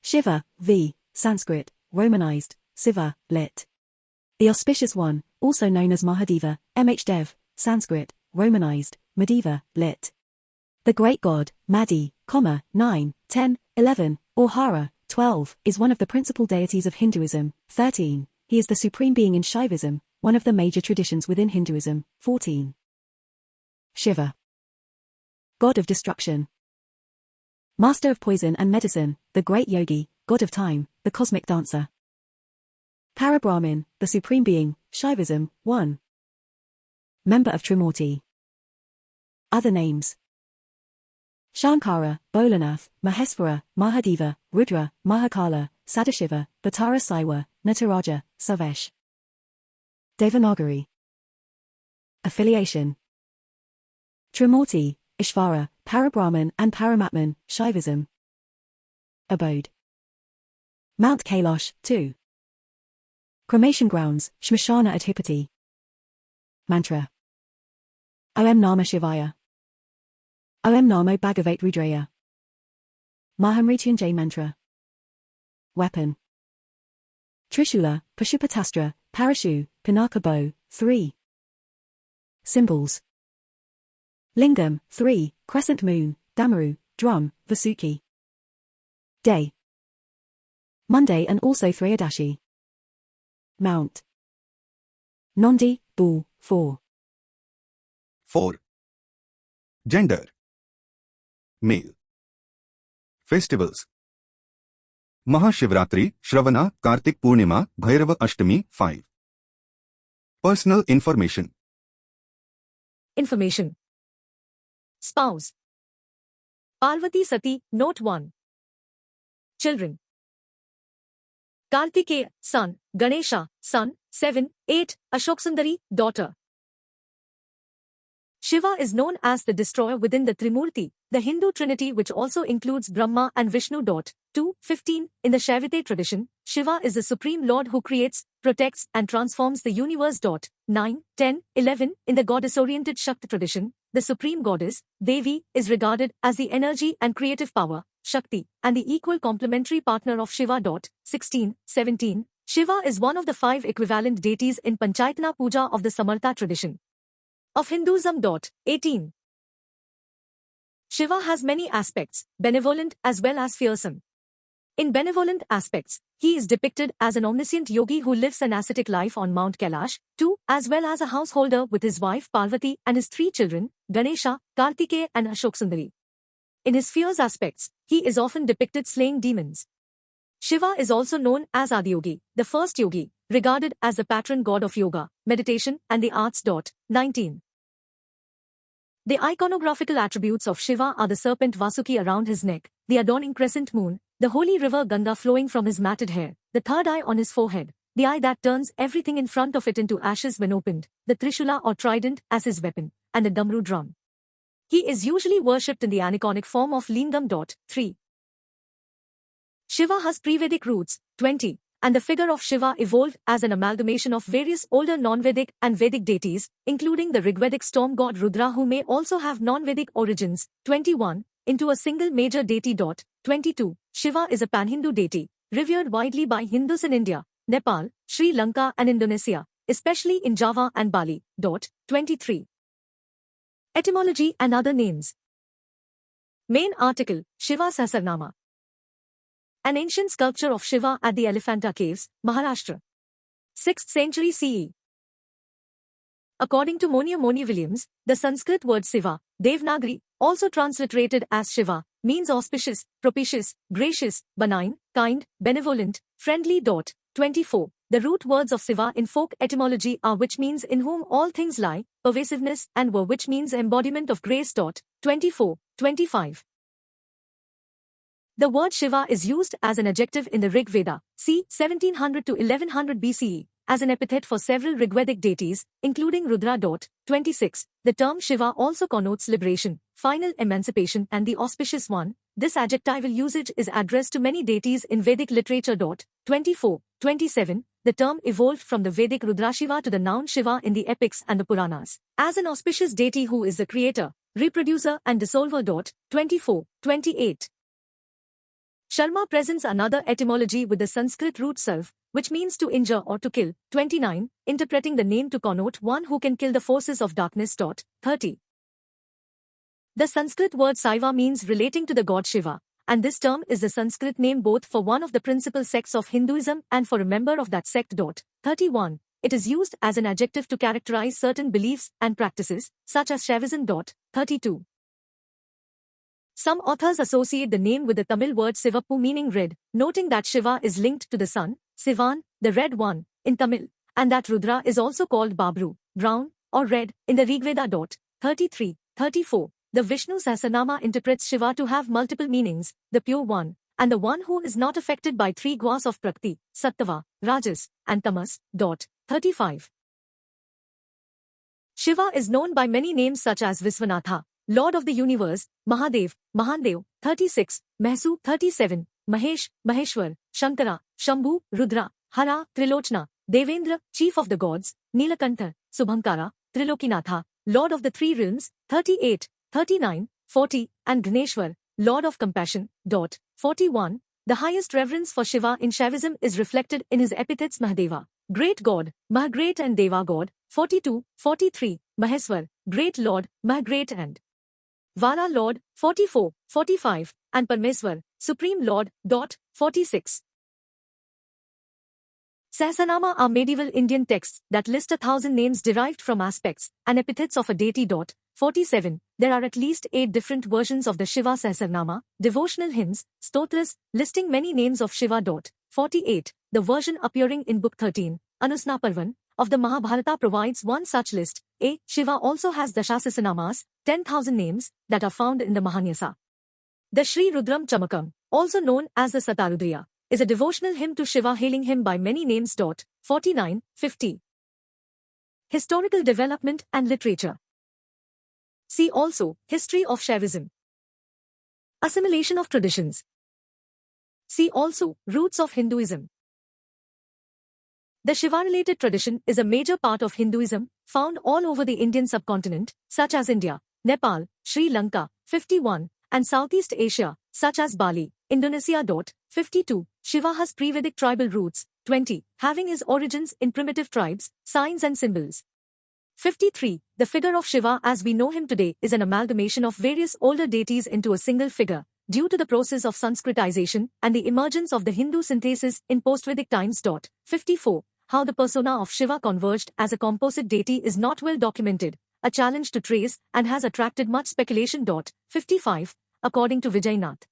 Shiva, v. Sanskrit, Romanized, Siva, lit. The auspicious one, also known as Mahadeva, Mhdev, Sanskrit, Romanized, Madeva, lit. The great god, Madi, 9, 10, 11, or Hara, 12, is one of the principal deities of Hinduism. 13. He is the supreme being in Shaivism, one of the major traditions within Hinduism. 14. Shiva, god of destruction, master of poison and medicine, the great yogi, god of time, the cosmic dancer. Parabrahmin, the supreme being, Shaivism. 1. Member of Trimurti. Other names: Shankara, Bholanath, Maheswara, Mahadeva, Rudra, Mahakala, Sadashiva, Bhattara Saiwa, Nataraja, Savesh. Devanagari. Affiliation: Trimurti, Ishvara, Parabrahman and Paramatman, Shaivism. Abode: Mount Kailash, 2. Cremation grounds, Shmashana Adhipati. Mantra: Om Namah Shivaya. Om Namo Bhagavate Rudraya. Mahamrityunjay Mantra. Weapon: Trishula, Pashupatastra, Parashu, Pinaka bow, 3. Symbols: Lingam, 3, crescent moon, Damaru, drum, Vasuki. Day: Monday and also Trayadashi. Mount: Nandi, bull, 4. 4. Gender: Male. Festivals: Mahashivratri, Shravana, Kartik Purnima, Bhairava Ashtami, 5. Personal information. Information: Spouse: Parvati Sati, Note 1. Children: Kartikeya, son; Ganesha, son; 7, 8, Ashoksundari, daughter. Shiva is known as the destroyer within the Trimurti, the Hindu trinity which also includes Brahma and Vishnu. 2, 15. In the Shaivite tradition, Shiva is the supreme lord who creates, protects and transforms the universe. 9, 10, 11. In the goddess-oriented Shakti tradition, the supreme goddess, Devi, is regarded as the energy and creative power, Shakti, and the equal complementary partner of Shiva. 16, 17. Shiva is one of the 5 equivalent deities in Panchayatana Puja of the Samartha tradition of Hinduism. 18. Shiva has many aspects, benevolent as well as fearsome. In benevolent aspects, he is depicted as an omniscient yogi who lives an ascetic life on Mount Kailash, 2, as well as a householder with his wife Parvati and his 3 children, Ganesha, Kartikeya and Ashoksundari. In his fierce aspects, he is often depicted slaying demons. Shiva is also known as Adiyogi, the first yogi, regarded as the patron god of yoga, meditation and the arts. 19. The iconographical attributes of Shiva are the serpent Vasuki around his neck, the adorning crescent moon, the holy river Ganga flowing from his matted hair, the third eye on his forehead, the eye that turns everything in front of it into ashes when opened, the Trishula or trident as his weapon, and the Damru drum. He is usually worshipped in the aniconic form of Lingam. 3. Shiva has pre-Vedic roots, 20, and the figure of Shiva evolved as an amalgamation of various older non-Vedic and Vedic deities, including the Rigvedic storm god Rudra who may also have non-Vedic origins, 21, into a single major deity. 22. Shiva is a pan-Hindu deity, revered widely by Hindus in India, Nepal, Sri Lanka and Indonesia, especially in Java and Bali. 23. Etymology and other names. Main article, Shiva Sahasranama. An ancient sculpture of Shiva at the Elephanta Caves, Maharashtra. 6th century CE. According to Monia Williams, the Sanskrit word Siva, Devanagari, also transliterated as Shiva, means auspicious, propitious, gracious, benign, kind, benevolent, friendly. 24. The root words of Siva in folk etymology are which means in whom all things lie, pervasiveness, and were which means embodiment of grace. 24, 25. The word Shiva is used as an adjective in the Rig Veda, c. 1700 to 1100 BCE, as an epithet for several Rigvedic deities, including Rudra. 26. The term Shiva also connotes liberation, final emancipation and the auspicious one. This adjectival usage is addressed to many deities in Vedic literature. 24, 27. The term evolved from the Vedic Rudrashiva to the noun Shiva in the epics and the Puranas, as an auspicious deity who is the creator, reproducer and dissolver. 24, 28. Sharma presents another etymology with the Sanskrit root sarv, which means to injure or to kill. 29. Interpreting the name to connote one who can kill the forces of darkness. 30. The Sanskrit word Saiva means relating to the god Shiva, and this term is the Sanskrit name both for one of the principal sects of Hinduism and for a member of that sect. 31. It is used as an adjective to characterize certain beliefs and practices, such as Shaivism. 32. Some authors associate the name with the Tamil word Sivappu meaning red, noting that Shiva is linked to the sun, Sivan, the red one, in Tamil, and that Rudra is also called Babru, brown, or red, in the Rigveda. 33. 34. The Vishnu Sahasranama interprets Shiva to have multiple meanings, the pure one, and the one who is not affected by three guas of Prakriti, Sattva, Rajas, and Tamas. 35. Shiva is known by many names such as Visvanatha, Lord of the Universe, Mahadev, Mahandev. 36, Mahsu. 37, Mahesh, Maheshwar, Shankara, Shambhu, Rudra, Hara, Trilochna, Devendra, Chief of the Gods, Nilakantha, Subhankara, Trilokinatha, Lord of the Three Realms. 38, 39, 40, and Ganeshwar, Lord of Compassion. 41. The highest reverence for Shiva in Shaivism is reflected in his epithets Mahadeva, Great God, Mahagreat and Deva God. 42, 43, Maheswar, Great Lord, Mahagreat and Vara Lord. 44, 45, and Parmeswar, Supreme Lord. 46. Sahasranama are medieval Indian texts that list 1,000 names derived from aspects and epithets of a deity. 47. There are at least 8 different versions of the Shiva Sahasranama, devotional hymns, stotras, listing many names of Shiva. 48. The version appearing in Book 13, Anusnaparvan, of the Mahabharata provides one such list. A. Shiva also has the Sahasranamas, 10,000 names, that are found in the Mahanyasa. The Sri Rudram Chamakam, also known as the Satarudriya, is a devotional hymn to Shiva hailing him by many names. 49, 50. Historical development and literature. See also, History of Shaivism. Assimilation of traditions. See also, Roots of Hinduism. The Shiva-related tradition is a major part of Hinduism, found all over the Indian subcontinent, such as India, Nepal, Sri Lanka. 51, and Southeast Asia, such as Bali, Indonesia. 52. Shiva has pre-Vedic tribal roots. 20. Having his origins in primitive tribes, signs and symbols. 53. The figure of Shiva as we know him today is an amalgamation of various older deities into a single figure, due to the process of Sanskritization and the emergence of the Hindu synthesis in post-Vedic times. 54. How the persona of Shiva converged as a composite deity is not well documented, a challenge to trace, and has attracted much speculation. 55. According to Vijaynath,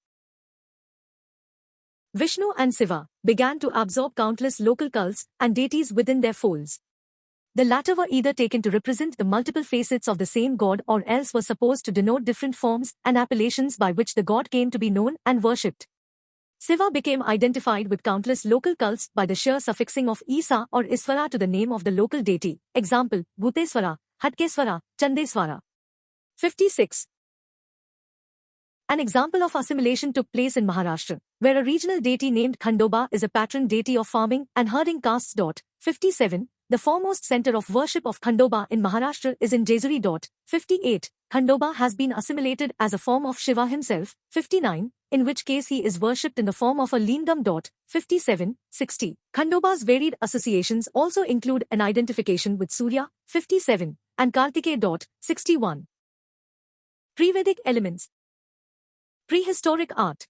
Vishnu and Shiva began to absorb countless local cults and deities within their folds. The latter were either taken to represent the multiple facets of the same god or else were supposed to denote different forms and appellations by which the god came to be known and worshipped. Shiva became identified with countless local cults by the sheer suffixing of Isa or Iswara to the name of the local deity. Example, Bhuteswara, Hatkeswara, Chandeswara. 56. An example of assimilation took place in Maharashtra, where a regional deity named Khandoba is a patron deity of farming and herding castes. 57. The foremost center of worship of Khandoba in Maharashtra is in Jejuri. 58. Khandoba has been assimilated as a form of Shiva himself. 59. In which case he is worshipped in the form of a lingam. 57. 60. Khandoba's varied associations also include an identification with Surya. 57. And Kartike. 61. Pre-Vedic elements. Prehistoric art.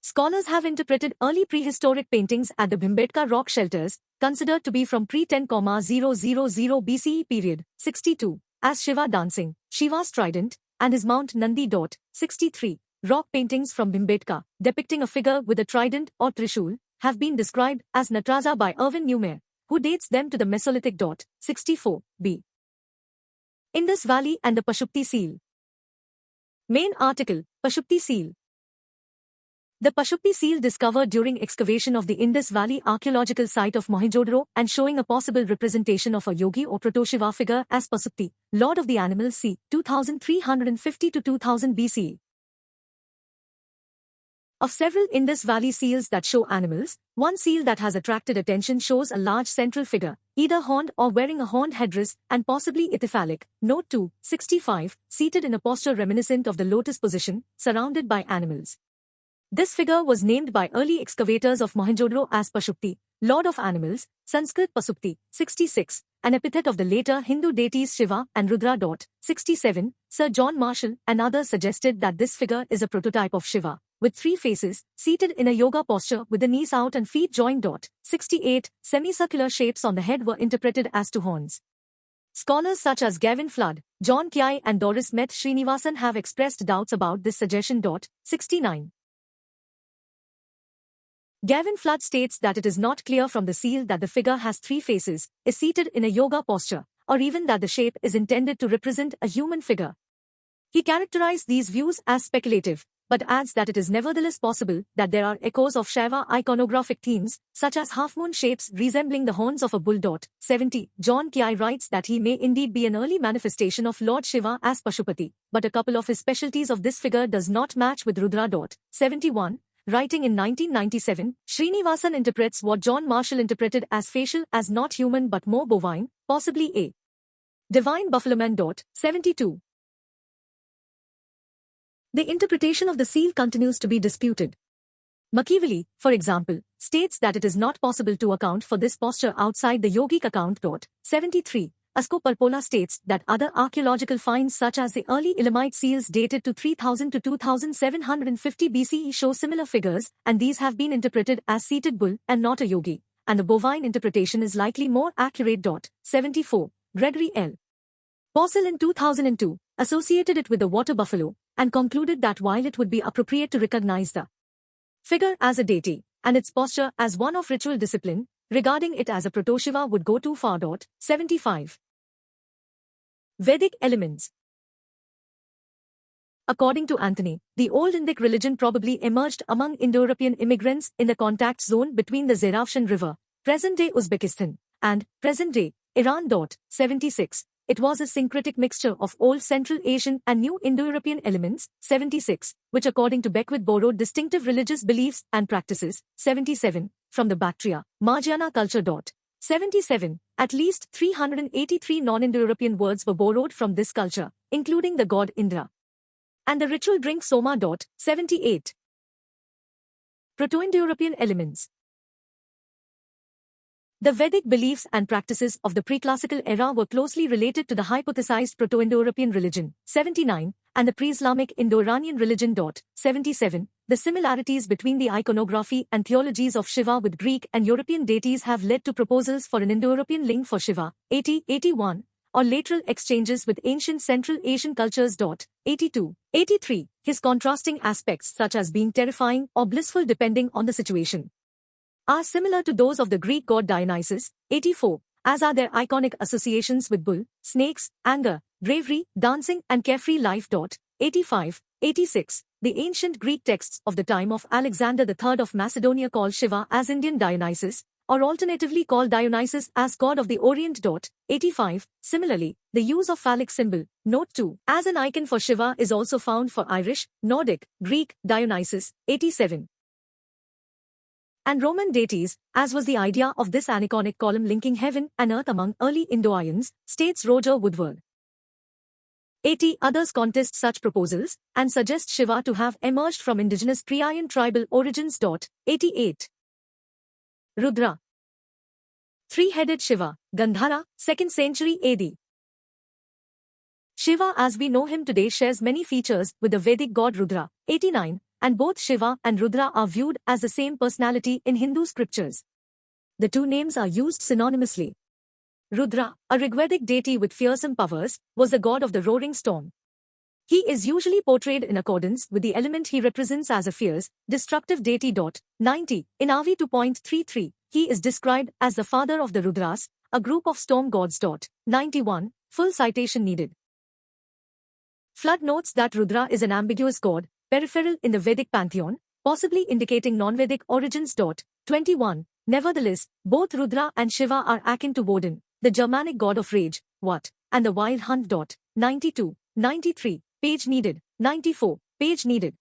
Scholars have interpreted early prehistoric paintings at the Bhimbetka rock shelters, considered to be from pre-10,000 BCE period, 62, as Shiva dancing, Shiva's trident, and his Mount Nandi. 63. Rock paintings from Bhimbetka, depicting a figure with a trident or trishul, have been described as Natraja by Erwin Neumayer, who dates them to the Mesolithic. 64, b. Indus Valley and the Pashupti Seal. Main article, Pashupti Seal. The Pashupti Seal discovered during excavation of the Indus Valley archaeological site of Mohenjo-daro and showing a possible representation of a yogi or proto-Shiva figure as Pasupti, Lord of the Animals c. 2350 to 2000 BCE. Of several Indus Valley seals that show animals, one seal that has attracted attention shows a large central figure, either horned or wearing a horned headdress, and possibly ithyphallic. Note 2, 65, seated in a posture reminiscent of the lotus position, surrounded by animals. This figure was named by early excavators of Mohenjo-daro as Pashupti, Lord of Animals, Sanskrit Pasupti, 66, an epithet of the later Hindu deities Shiva and Rudra. 67, Sir John Marshall and others suggested that this figure is a prototype of Shiva, with three faces, seated in a yoga posture with the knees out and feet joined. 68, semicircular shapes on the head were interpreted as two horns. Scholars such as Gavin Flood, John Kiai and Doris Meth Srinivasan have expressed doubts about this suggestion. 69. Gavin Flood states that it is not clear from the seal that the figure has three faces, is seated in a yoga posture, or even that the shape is intended to represent a human figure. He characterized these views as speculative, but adds that it is nevertheless possible that there are echoes of Shiva iconographic themes, such as half-moon shapes resembling the horns of a bull. 70. John Kiai writes that he may indeed be an early manifestation of Lord Shiva as Pashupati, but a couple of his specialties of this figure does not match with Rudra. 71. Writing in 1997, Srinivasan interprets what John Marshall interpreted as facial as not human but more bovine, possibly a divine buffaloman. 72. The interpretation of the seal continues to be disputed. Machiavelli, for example, states that it is not possible to account for this posture outside the yogic account. 73. Asko Parpola states that other archaeological finds such as the early Elamite seals dated to 3000 to 2750 BCE show similar figures, and these have been interpreted as seated bull and not a yogi, and the bovine interpretation is likely more accurate. 74. Gregory L. Posel in 2002 associated it with the water buffalo, and concluded that while it would be appropriate to recognize the figure as a deity, and its posture as one of ritual discipline, regarding it as a proto-Shiva would go too far. 75. Vedic elements. According to Anthony, the Old Indic religion probably emerged among Indo-European immigrants in the contact zone between the Zeravshan River, present-day Uzbekistan, and present-day Iran. 76. It was a syncretic mixture of Old Central Asian and New Indo-European elements. 76, which according to Beckwith borrowed distinctive religious beliefs and practices. 77, from the Bactria, Margiana culture. 77, at least 383 non-Indo-European words were borrowed from this culture, including the god Indra and the ritual drink Soma. 78. Proto-Indo-European elements. The Vedic beliefs and practices of the pre-classical era were closely related to the hypothesized Proto-Indo-European religion, 79, and the pre-Islamic Indo-Iranian religion. 77. The similarities between the iconography and theologies of Shiva with Greek and European deities have led to proposals for an Indo-European link for Shiva, 80, 81, or lateral exchanges with ancient Central Asian cultures. 82. 83. His contrasting aspects such as being terrifying or blissful depending on the situation are similar to those of the Greek god Dionysus. 84. As are their iconic associations with bull, snakes, anger, bravery, dancing and carefree life. 85. 86. The ancient Greek texts of the time of Alexander III of Macedonia call Shiva as Indian Dionysus, or alternatively call Dionysus as god of the Orient. 85. Similarly, the use of phallic symbol, note 2, as an icon for Shiva is also found for Irish, Nordic, Greek, Dionysus. 87. And Roman deities, as was the idea of this aniconic column linking heaven and earth among early Indo-Ians, states Roger Woodward. 80. Others contest such proposals, and suggest Shiva to have emerged from indigenous pre-Aryan tribal origins. 88. Rudra. Three-headed Shiva, Gandhara, 2nd century AD. Shiva as we know him today shares many features with the Vedic god Rudra. 89. And both Shiva and Rudra are viewed as the same personality in Hindu scriptures. The two names are used synonymously. Rudra, a Rigvedic deity with fearsome powers, was the god of the roaring storm. He is usually portrayed in accordance with the element he represents as a fierce, destructive deity. 90. In Avi 2.33, he is described as the father of the Rudras, a group of storm gods. 91. Full citation needed. Flood notes that Rudra is an ambiguous god, peripheral in the Vedic pantheon, possibly indicating non-Vedic origins. 21. Nevertheless, both Rudra and Shiva are akin to Woden, the Germanic god of rage, what, and the wild hunt. 92. 93. Page needed. 94. Page needed.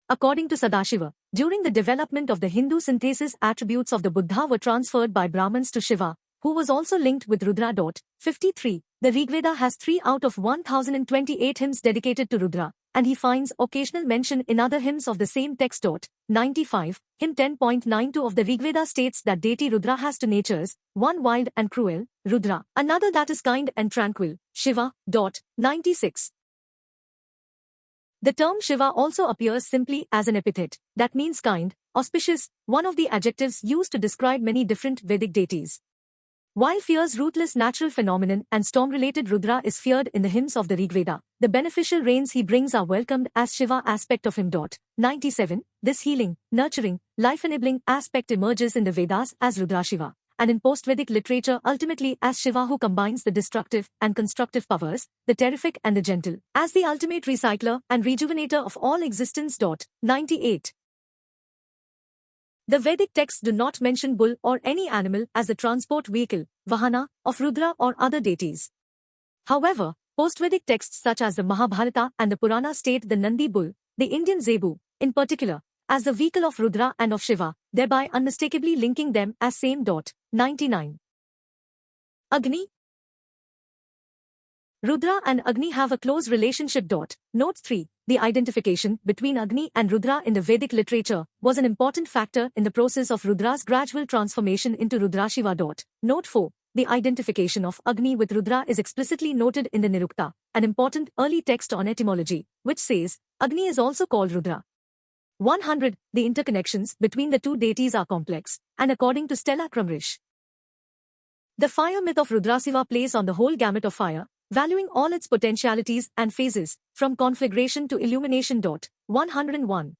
According to Sadashiva, during the development of the Hindu synthesis, attributes of the Buddha were transferred by Brahmins to Shiva, who was also linked with Rudra. 53. The Rigveda has 3 out of 1028 hymns dedicated to Rudra, and he finds occasional mention in other hymns of the same text. 95. Hymn 10.92 of the Rigveda states that deity Rudra has two natures, one wild and cruel, Rudra, another that is kind and tranquil, Shiva. 96. The term Shiva also appears simply as an epithet, that means kind, auspicious, one of the adjectives used to describe many different Vedic deities. While fierce ruthless natural phenomenon and storm-related Rudra is feared in the hymns of the Rigveda, the beneficial rains he brings are welcomed as Shiva aspect of him. 97. This healing, nurturing, life-enabling aspect emerges in the Vedas as Rudra Shiva, and in post-Vedic literature ultimately as Shiva who combines the destructive and constructive powers, the terrific and the gentle, as the ultimate recycler and rejuvenator of all existence. 98. The Vedic texts do not mention bull or any animal as the transport vehicle, Vahana, of Rudra or other deities. However, post-Vedic texts such as the Mahabharata and the Purana state the Nandi bull, the Indian zebu, in particular, as the vehicle of Rudra and of Shiva, thereby unmistakably linking them as same. 99. Agni. Rudra and Agni have a close relationship. Note 3. The identification between Agni and Rudra in the Vedic literature was an important factor in the process of Rudra's gradual transformation into Rudra Shiva. Note 4. The identification of Agni with Rudra is explicitly noted in the Nirukta, an important early text on etymology, which says, Agni is also called Rudra. 100. The interconnections between the two deities are complex, and according to Stella Crumrish, the fire myth of Rudrasiva plays on the whole gamut of fire, valuing all its potentialities and phases, from conflagration to illumination. 101.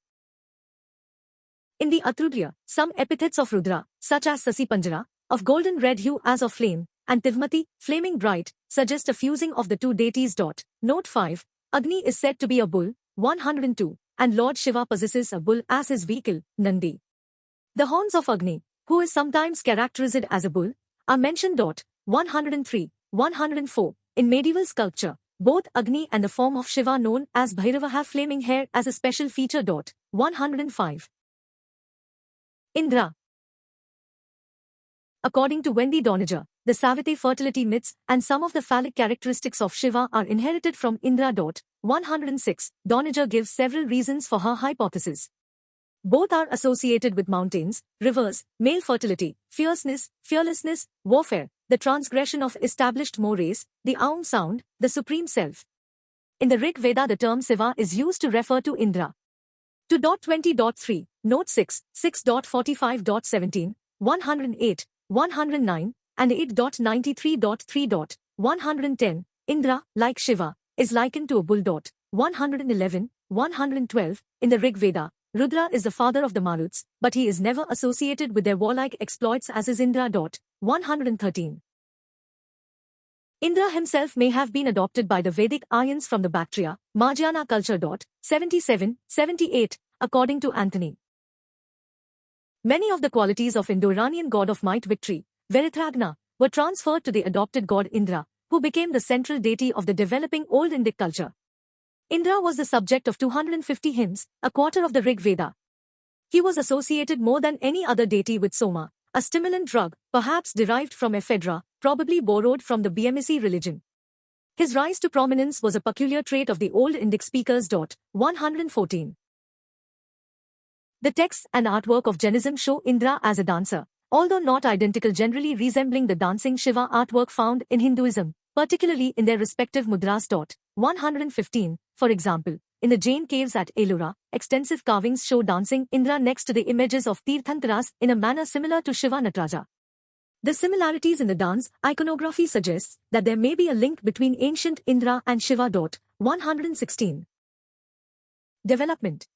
In the Atrudya, some epithets of Rudra, such as Sasi Panjara, of golden red hue as of flame, and Tivmati, flaming bright, suggest a fusing of the two deities. Note 5. Agni is said to be a bull, 102, and Lord Shiva possesses a bull as his vehicle, Nandi. The horns of Agni, who is sometimes characterized as a bull, are mentioned. 103, 104. In medieval sculpture, both Agni and the form of Shiva known as Bhairava have flaming hair as a special feature. 105. Indra. According to Wendy Doniger, the Savate fertility myths and some of the phallic characteristics of Shiva are inherited from Indra. 106. Doniger gives several reasons for her hypothesis. Both are associated with mountains, rivers, male fertility, fierceness, fearlessness, warfare, the transgression of established mores, the Aum sound, the supreme self. In the Rig Veda the term Siva is used to refer to Indra. 2.20.3, Note 6, 6.45.17, 108, 109, and 8.93.3. 110, Indra, like Shiva, is likened to a bull. 111, 112, in the Rig Veda, Rudra is the father of the Maruts, but he is never associated with their warlike exploits as is Indra. 113. Indra himself may have been adopted by the Vedic Aryans from the Bactria, Marjana culture. 77, 78, according to Anthony. Many of the qualities of Indo-Iranian god of might victory, Verithragna, were transferred to the adopted god Indra, who became the central deity of the developing Old Indic culture. Indra was the subject of 250 hymns, a quarter of the Rig Veda. He was associated more than any other deity with Soma, a stimulant drug, perhaps derived from ephedra, probably borrowed from the BMC religion. His rise to prominence was a peculiar trait of the Old Indic speakers. 114. The texts and artwork of Jainism show Indra as a dancer, although not identical, generally resembling the dancing Shiva artwork found in Hinduism, particularly in their respective mudras. 115, for example, in the Jain caves at Ellora, extensive carvings show dancing Indra next to the images of Tirthankaras in a manner similar to Shiva Nataraja. The similarities in the dance iconography suggests that there may be a link between ancient Indra and Shiva. 116. Development.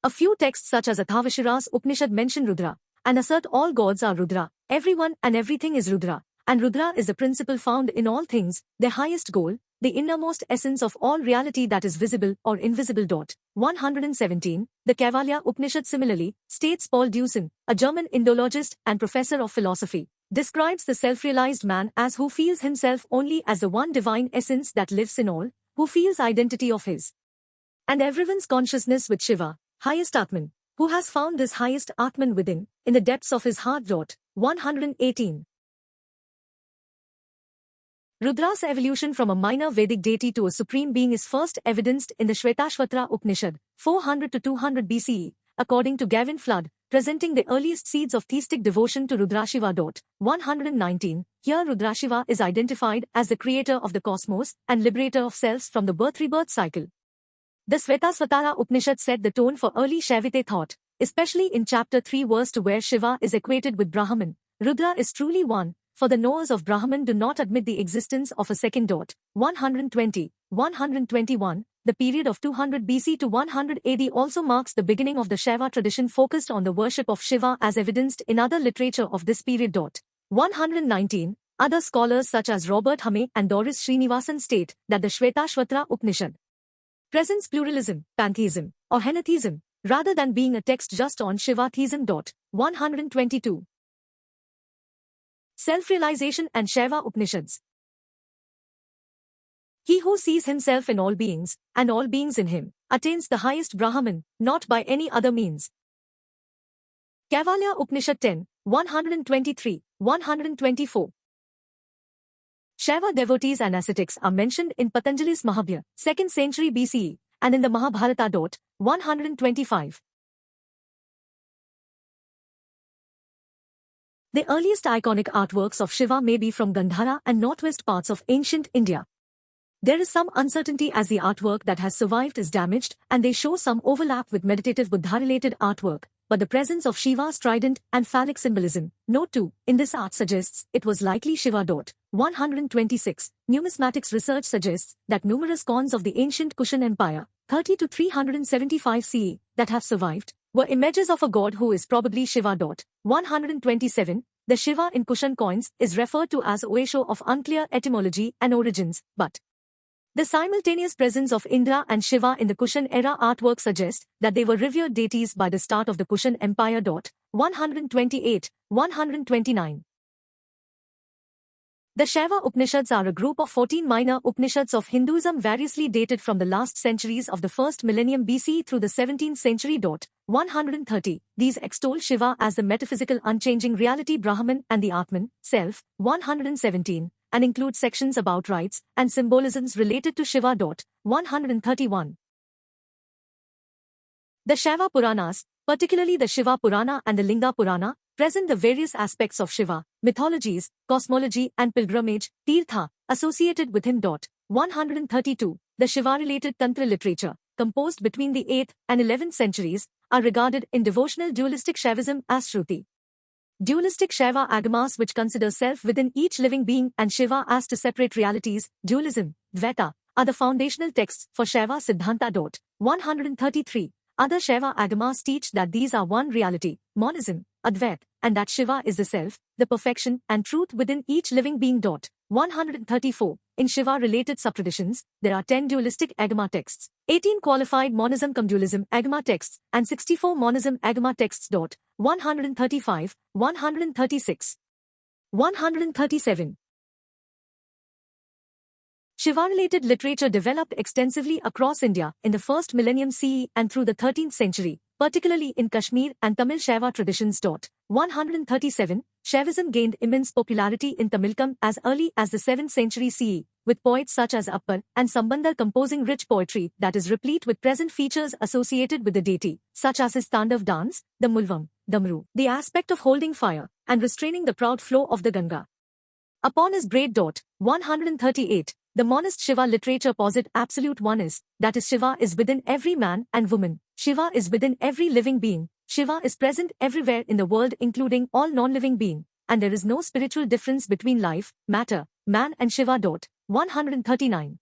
A few texts such as Atharvashira's Upanishad mention Rudra, and assert all gods are Rudra, everyone and everything is Rudra, and Rudra is the principle found in all things, their highest goal, the innermost essence of all reality that is visible or invisible. 117. The Kaivalya Upanishad similarly, states Paul Deussen, a German Indologist and professor of philosophy, describes the self-realized man as who feels himself only as the one divine essence that lives in all, who feels identity of his and everyone's consciousness with Shiva, highest Atman, who has found this highest Atman within, in the depths of his heart. 118. Rudra's evolution from a minor Vedic deity to a supreme being is first evidenced in the Shvetashvatara Upanishad, 400 to 200 BCE, according to Gavin Flood, presenting the earliest seeds of theistic devotion to Rudrashiva. 119. Here Rudrashiva is identified as the creator of the cosmos and liberator of selves from the birth-rebirth cycle. The Shvetashvatara Upanishad set the tone for early Shaivite thought, especially in chapter 3 verse 2 where Shiva is equated with Brahman. Rudra is truly one, for the knowers of Brahman do not admit the existence of a second. 120. 121. The period of 200 BC to 100 AD also marks the beginning of the Shaiva tradition focused on the worship of Shiva as evidenced in other literature of this period. 119. Other scholars such as Robert Hame and Doris Srinivasan state that the Shvetashvatara Upanishad presents pluralism, pantheism, or henotheism, rather than being a text just on Shiva theism. 122. Self-realization and Shaiva Upanishads. He who sees himself in all beings, and all beings in him, attains the highest Brahman, not by any other means. Kaivalya Upanishad 10, 123, 124. Shaiva devotees and ascetics are mentioned in Patanjali's Mahabharata, 2nd century BCE, and in the Mahabharata. 125. The earliest iconic artworks of Shiva may be from Gandhara and northwest parts of ancient India. There is some uncertainty as the artwork that has survived is damaged, and they show some overlap with meditative Buddha-related artwork, but the presence of Shiva's trident and phallic symbolism, note 2, in this art suggests it was likely Shiva. 126. Numismatics research suggests that numerous coins of the ancient Kushan Empire, 30 to 375 CE, that have survived, were images of a god who is probably Shiva. 127. The Shiva in Kushan coins is referred to as Oesho of unclear etymology and origins, but the simultaneous presence of Indra and Shiva in the Kushan era artwork suggests that they were revered deities by the start of the Kushan Empire. 128, 129. The Shaiva Upanishads are a group of 14 minor Upanishads of Hinduism variously dated from the last centuries of the first millennium BC through the 17th century. 130. These extol Shiva as the metaphysical unchanging reality Brahman and the Atman, self. 117. And include sections about rites and symbolisms related to Shiva. 131. The Shaiva Puranas, particularly the Shiva Purana and the Linga Purana, present the various aspects of Shiva, mythologies, cosmology and pilgrimage, tirtha, associated with him. 132. The Shiva-related Tantra literature, composed between the 8th and 11th centuries, are regarded in devotional dualistic Shaivism as Shruti. Dualistic Shaiva agamas which consider self within each living being and Shiva as to separate realities, dualism, Dvaita, are the foundational texts for Shaiva Siddhanta. 133. Other Shaiva agamas teach that these are one reality, monism, Advait, and that Shiva is the self, the perfection and truth within each living being. 134. In Shiva-related subtraditions, there are 10 dualistic agama texts, 18 qualified monism cum dualism agama texts, and 64 monism agama texts. 135, 136. 137. Shiva-related literature developed extensively across India in the first millennium CE and through the 13th century, particularly in Kashmir and Tamil Shaiva traditions. 137. Shaivism gained immense popularity in Tamilkam as early as the 7th century CE, with poets such as Appar and Sambandar composing rich poetry that is replete with present features associated with the deity, such as his Tandav dance, the Mulvam, Damru, the aspect of holding fire, and restraining the proud flow of the Ganga. Upon his braid. 138. The monist Shiva literature posit absolute oneness, that is Shiva is within every man and woman, Shiva is within every living being, Shiva is present everywhere in the world including all non-living being, and there is no spiritual difference between life, matter, man and Shiva. 139.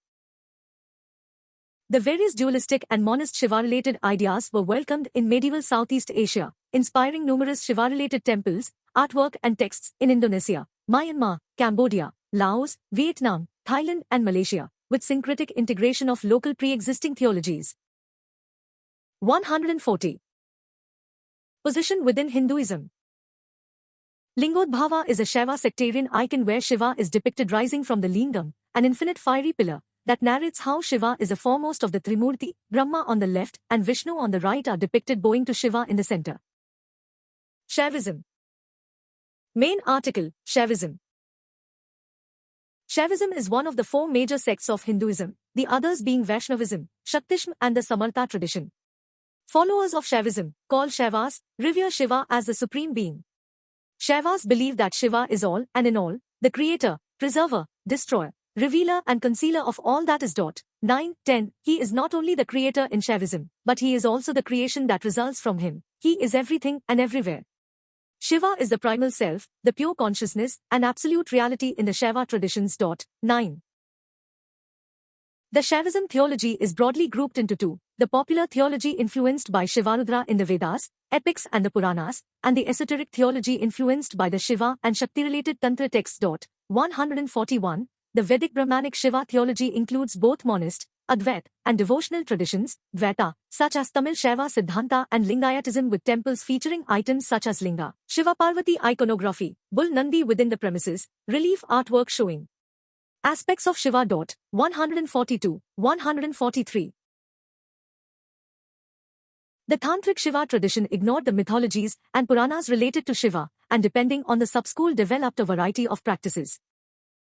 The various dualistic and monist Shiva-related ideas were welcomed in medieval Southeast Asia, inspiring numerous Shiva-related temples, artwork and texts in Indonesia, Myanmar, Cambodia, Laos, Vietnam, Thailand and Malaysia, with syncretic integration of local pre-existing theologies. 140. Position within Hinduism. Lingodbhava is a Shaiva sectarian icon where Shiva is depicted rising from the lingam, an infinite fiery pillar, that narrates how Shiva is the foremost of the Trimurti, Brahma on the left and Vishnu on the right are depicted bowing to Shiva in the center. Shaivism. Main article, Shaivism. Shaivism is one of the four major sects of Hinduism, the others being Vaishnavism, Shaktism and the Samartha tradition. Followers of Shaivism, called Shaivas, revere Shiva as the supreme being. Shaivas believe that Shiva is all and in all, the creator, preserver, destroyer, revealer and concealer of all that is. 9, 10. He is not only the creator in Shaivism, but he is also the creation that results from him. He is everything and everywhere. Shiva is the primal self, the pure consciousness and absolute reality in the Shaiva traditions. 9. The Shaivism theology is broadly grouped into two, the popular theology influenced by Shivarudra in the Vedas, epics and the Puranas, and the esoteric theology influenced by the Shiva and Shakti-related Tantra texts. 141. The Vedic Brahmanic Shiva theology includes both monist, Advait, and devotional traditions, Dvaita, such as Tamil Shaiva Siddhanta and Lingayatism with temples featuring items such as Linga, Shiva Parvati iconography, Bull Nandi within the premises, relief artwork showing aspects of Shiva. 142, 143. The Tantric Shiva tradition ignored the mythologies and Puranas related to Shiva, and depending on the subschool developed a variety of practices.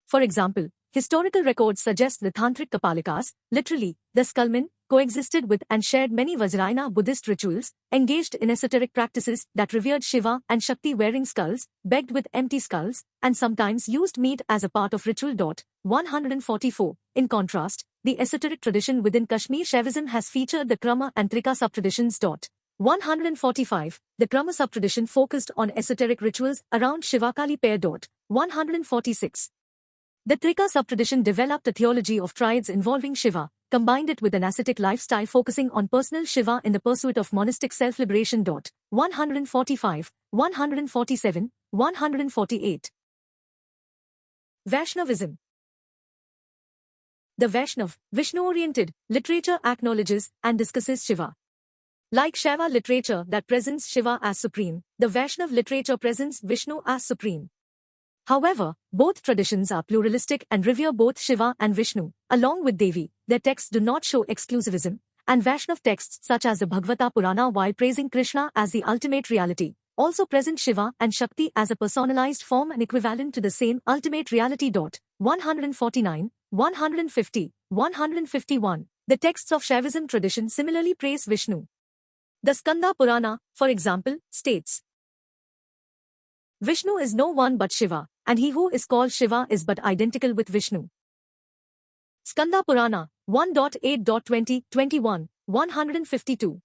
For example, historical records suggest the Tantric Kapalikas, literally, the skullmen, coexisted with and shared many Vajrayana Buddhist rituals, engaged in esoteric practices that revered Shiva and Shakti wearing skulls, begged with empty skulls, and sometimes used meat as a part of ritual. 144. In contrast, the esoteric tradition within Kashmir Shaivism has featured the Krama and Trika subtraditions. 145. The Krama subtradition focused on esoteric rituals around Shivakali pair. 146. The Trika subtradition developed a theology of triads involving Shiva, combined it with an ascetic lifestyle focusing on personal Shiva in the pursuit of monastic self-liberation. 145, 147, 148. Vaishnavism. The Vaishnav, Vishnu-oriented, literature acknowledges and discusses Shiva. Like Shaiva literature that presents Shiva as supreme, the Vaishnav literature presents Vishnu as supreme. However, both traditions are pluralistic and revere both Shiva and Vishnu, along with Devi. Their texts do not show exclusivism, and Vaishnav texts such as the Bhagavata Purana, while praising Krishna as the ultimate reality, also present Shiva and Shakti as a personalized form and equivalent to the same ultimate reality. 149, 150, 151. The texts of Shaivism tradition similarly praise Vishnu. The Skanda Purana, for example, states, Vishnu is no one but Shiva, and he who is called Shiva is but identical with Vishnu. Skanda Purana, 1.8.20, 21, 152.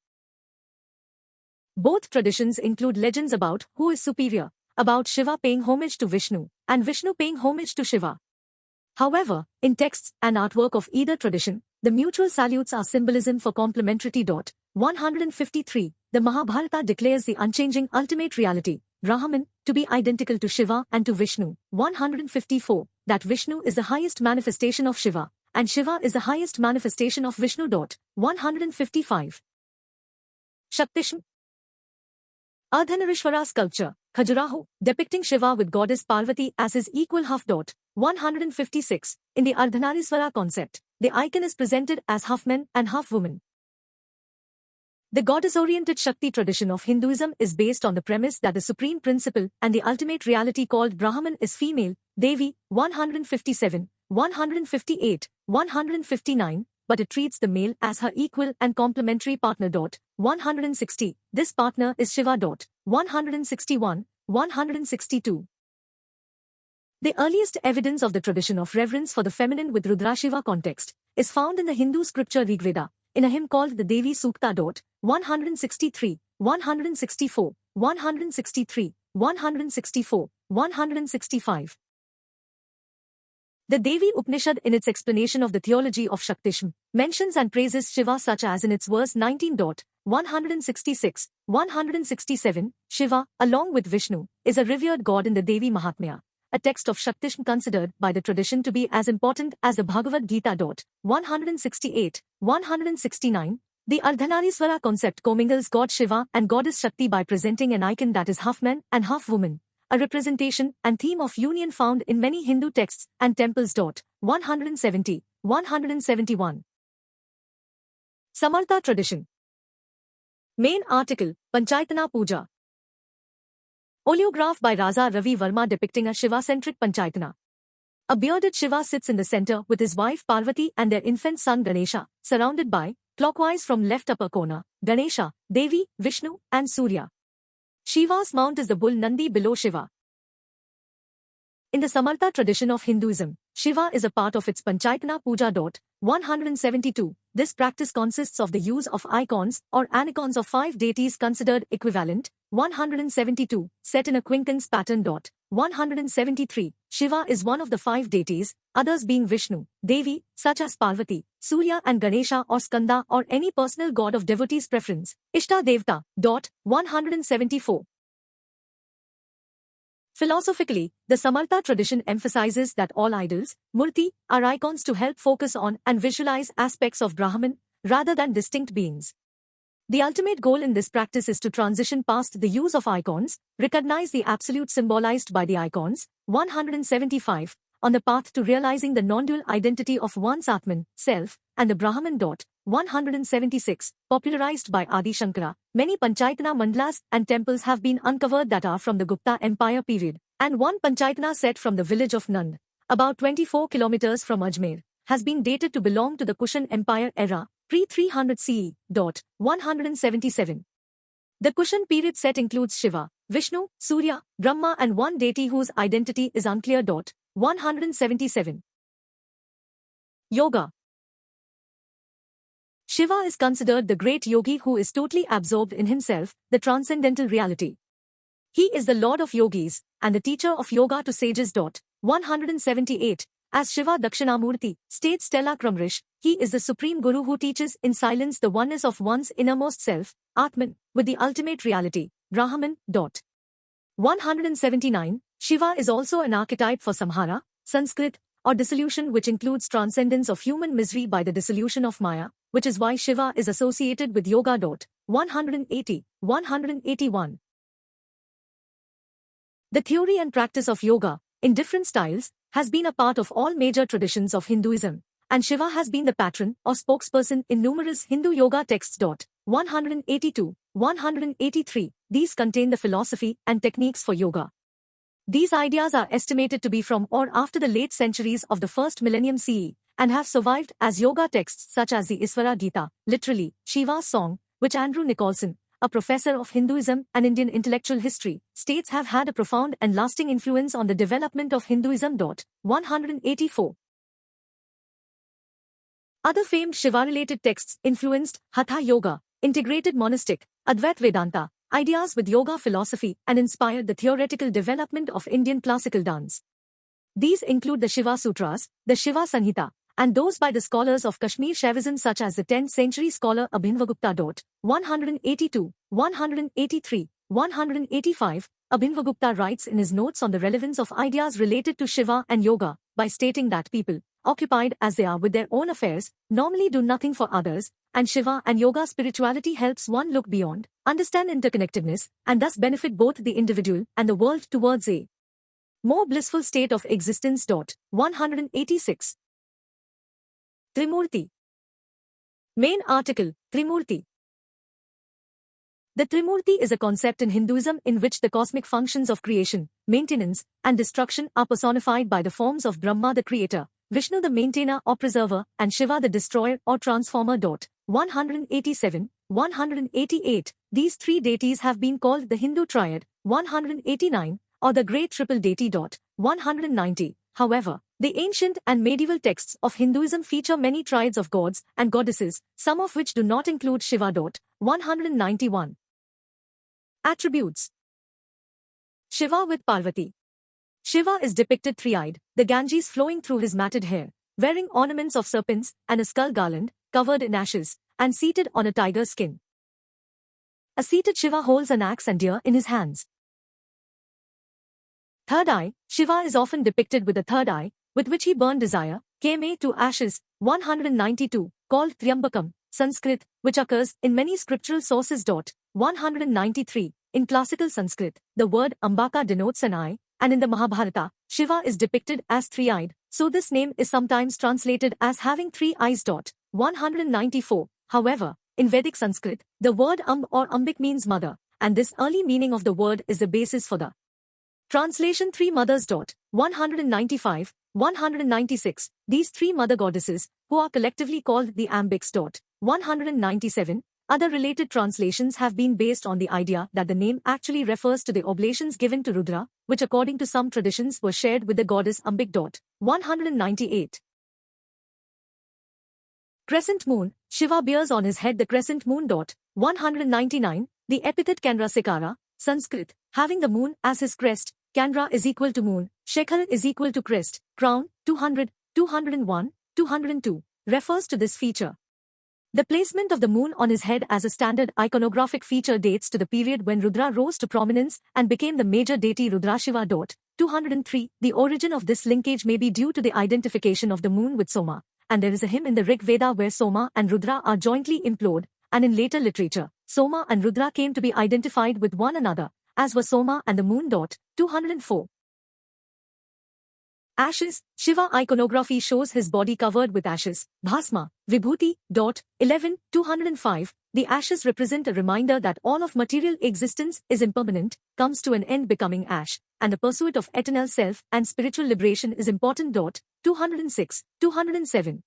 Both traditions include legends about who is superior, about Shiva paying homage to Vishnu, and Vishnu paying homage to Shiva. However, in texts and artwork of either tradition, the mutual salutes are symbolism for complementarity. 153. The Mahabharata declares the unchanging ultimate reality, Brahman, to be identical to Shiva and to Vishnu. 154. That Vishnu is the highest manifestation of Shiva, and Shiva is the highest manifestation of Vishnu. 155. Shaktism. Ardhanarishvara sculpture, Khajuraho, depicting Shiva with goddess Parvati as his equal half. 156. In the Ardhanarishvara concept, the icon is presented as half man and half woman. The goddess-oriented Shakti tradition of Hinduism is based on the premise that the supreme principle and the ultimate reality called Brahman is female, Devi, 157, 158, 159, but it treats the male as her equal and complementary partner. 160. This partner is Shiva. 161, 162. The earliest evidence of the tradition of reverence for the feminine with Rudrashiva context is found in the Hindu scripture Rigveda, in a hymn called the Devi Sukta. 163, 164, 163, 164, 165. The Devi Upanishad in its explanation of the theology of Shaktism mentions and praises Shiva such as in its verse 19. 166, 167, Shiva, along with Vishnu, is a revered god in the Devi Mahatmya, a text of Shaktism considered by the tradition to be as important as the Bhagavad Gita. 168, 169. The Ardhanarishvara concept commingles God Shiva and goddess Shakti by presenting an icon that is half man and half woman, a representation and theme of union found in many Hindu texts and temples. 170, 171. Samartha tradition. Main article, Panchayatana Puja. Oleograph by Raza Ravi Verma depicting a Shiva-centric Panchayatana. A bearded Shiva sits in the center with his wife Parvati and their infant son Ganesha, surrounded by, clockwise from left upper corner, Ganesha, Devi, Vishnu, and Surya. Shiva's mount is the bull Nandi below Shiva. In the Samartha tradition of Hinduism, Shiva is a part of its Panchayatana Puja. 172. This practice consists of the use of icons or anicons of 5 deities considered equivalent. 172. Set in a quincunx pattern. 173. Shiva is one of the 5 deities, others being Vishnu, Devi, such as Parvati, Surya and Ganesha or Skanda or any personal god of devotee's preference. Ishta Devta. 174. Philosophically, the Samartha tradition emphasizes that all idols, murti, are icons to help focus on and visualize aspects of Brahman, rather than distinct beings. The ultimate goal in this practice is to transition past the use of icons, recognize the absolute symbolized by the icons. 175. On the path to realizing the non-dual identity of one's Atman, self, and the Brahman. 176. Popularized by Adi Shankara, many Panchayatana mandalas and temples have been uncovered that are from the Gupta Empire period, and one Panchayatana set from the village of Nand, about 24 kilometers from Ajmer, has been dated to belong to the Kushan Empire era, pre-300 CE. 177. The Kushan period set includes Shiva, Vishnu, Surya, Brahma and one deity whose identity is unclear. 177. Yoga. Shiva is considered the great yogi who is totally absorbed in himself, the transcendental reality. He is the lord of yogis, and the teacher of yoga to sages. 178. As Shiva Dakshinamurti, states Stella Krumrish, he is the supreme guru who teaches in silence the oneness of one's innermost self, Atman, with the ultimate reality, Brahman. 179. Shiva is also an archetype for samhara, Sanskrit, or dissolution, which includes transcendence of human misery by the dissolution of Maya, which is why Shiva is associated with yoga. 180. 181. The theory and practice of yoga, in different styles, has been a part of all major traditions of Hinduism, and Shiva has been the patron or spokesperson in numerous Hindu yoga texts. 182. 183. These contain the philosophy and techniques for yoga. These ideas are estimated to be from or after the late centuries of the first millennium CE, and have survived as yoga texts such as the Isvara Gita, literally, Shiva's song, which Andrew Nicholson, a professor of Hinduism and Indian intellectual history, states have had a profound and lasting influence on the development of Hinduism. 184. Other famed Shiva-related texts influenced Hatha Yoga, integrated monastic, Advait Vedanta, ideas with yoga philosophy and inspired the theoretical development of Indian classical dance. These include the Shiva Sutras, the Shiva Sanhita, and those by the scholars of Kashmir Shaivism such as the 10th century scholar Abhinavagupta. 182, 183, 185, Abhinavagupta writes in his notes on the relevance of ideas related to Shiva and yoga, by stating that people, occupied as they are with their own affairs, normally do nothing for others, and Shiva and yoga spirituality helps one look beyond, understand interconnectedness, and thus benefit both the individual and the world towards a more blissful state of existence. 186. Trimurti. Main article, Trimurti. The Trimurti is a concept in Hinduism in which the cosmic functions of creation, maintenance, and destruction are personified by the forms of Brahma the creator, Vishnu the maintainer or preserver, and Shiva the destroyer or transformer. 187, 188. These three deities have been called the Hindu triad. 189, or the great triple deity. 190. However, the ancient and medieval texts of Hinduism feature many triads of gods and goddesses, some of which do not include Shiva. 191. Attributes. Shiva with Parvati. Shiva is depicted three-eyed, the Ganges flowing through his matted hair, wearing ornaments of serpents and a skull garland, covered in ashes, and seated on a tiger's skin. A seated Shiva holds an axe and deer in his hands. Third eye. Shiva is often depicted with a third eye, with which he burned desire, came to ashes. 192, called Triambakam, Sanskrit, which occurs in many scriptural sources. 193, in classical Sanskrit, the word Ambaka denotes an eye, and in the Mahabharata, Shiva is depicted as three-eyed, so this name is sometimes translated as having three eyes. 194, however, in Vedic Sanskrit, the word or Ambik means mother, and this early meaning of the word is the basis for the Translation 3 Mothers. 195, 196. These three mother goddesses, who are collectively called the Ambics. 197. Other related translations have been based on the idea that the name actually refers to the oblations given to Rudra, which according to some traditions were shared with the goddess Ambik. 198. Crescent moon, Shiva bears on his head the crescent moon. 199. The epithet Chandrasekhara, Sanskrit, having the moon as his crest, Chandra is equal to moon, Shekhar is equal to crest, crown, 200, 201, 202, refers to this feature. The placement of the moon on his head as a standard iconographic feature dates to the period when Rudra rose to prominence and became the major deity Rudrashiva. 203. The origin of this linkage may be due to the identification of the moon with Soma, and there is a hymn in the Rig Veda where Soma and Rudra are jointly implored, and in later literature, Soma and Rudra came to be identified with one another, as were Soma and the moon. 204. Ashes, Shiva iconography shows his body covered with ashes, bhasma, vibhuti. 11. 205. The ashes represent a reminder that all of material existence is impermanent, comes to an end becoming ash, and the pursuit of eternal self and spiritual liberation is important. 206. 207.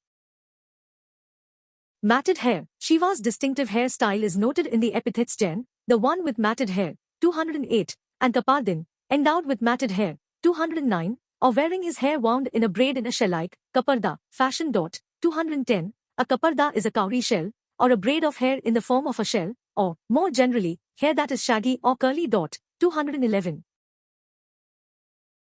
Matted hair, Shiva's distinctive hairstyle is noted in the epithets Jen, the one with matted hair, 208, and Kapardin, endowed with matted hair, 209, or wearing his hair wound in a braid in a shell-like, kaparda, fashion. 210, a kaparda is a cowrie shell, or a braid of hair in the form of a shell, or, more generally, hair that is shaggy or curly. 211.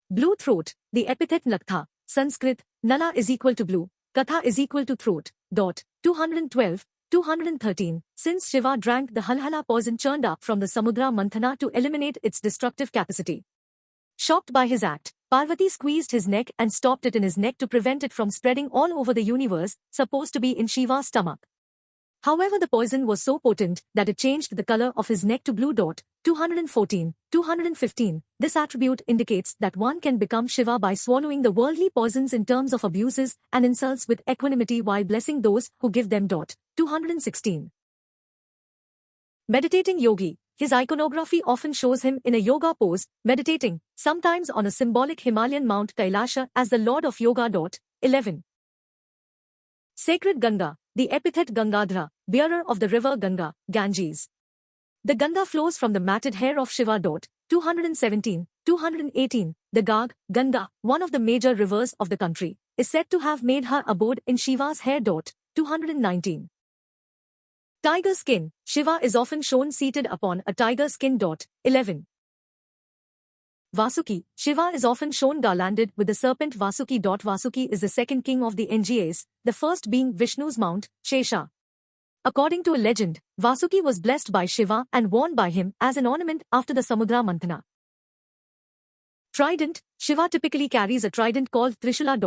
Blue throat, the epithet Naktha, Sanskrit, Nala is equal to blue, Katha is equal to throat. 212, 213. Since Shiva drank the halhala poison churned up from the Samudra Manthana to eliminate its destructive capacity. Shocked by his act, Parvati squeezed his neck and stopped it in his neck to prevent it from spreading all over the universe, supposed to be in Shiva's stomach. However, the poison was so potent that it changed the color of his neck to blue. 214, 215. This attribute indicates that one can become Shiva by swallowing the worldly poisons in terms of abuses and insults with equanimity while blessing those who give them. 216. Meditating yogi. His iconography often shows him in a yoga pose, meditating, sometimes on a symbolic Himalayan Mount Kailasha as the Lord of Yoga. 11. Sacred Ganga, the epithet Gangadhara, bearer of the river Ganga, Ganges. The Ganga flows from the matted hair of Shiva. 217, 218. The Gag, Ganga, one of the major rivers of the country, is said to have made her abode in Shiva's hair. 219. Tiger skin, Shiva is often shown seated upon a tiger skin. 11. Vasuki, Shiva is often shown garlanded with the serpent Vasuki. Vasuki is the second king of the Ngas, the first being Vishnu's mount, Shesha. According to a legend, Vasuki was blessed by Shiva and worn by him as an ornament after the Samudra Manthana. Trident, Shiva typically carries a trident called Trishula.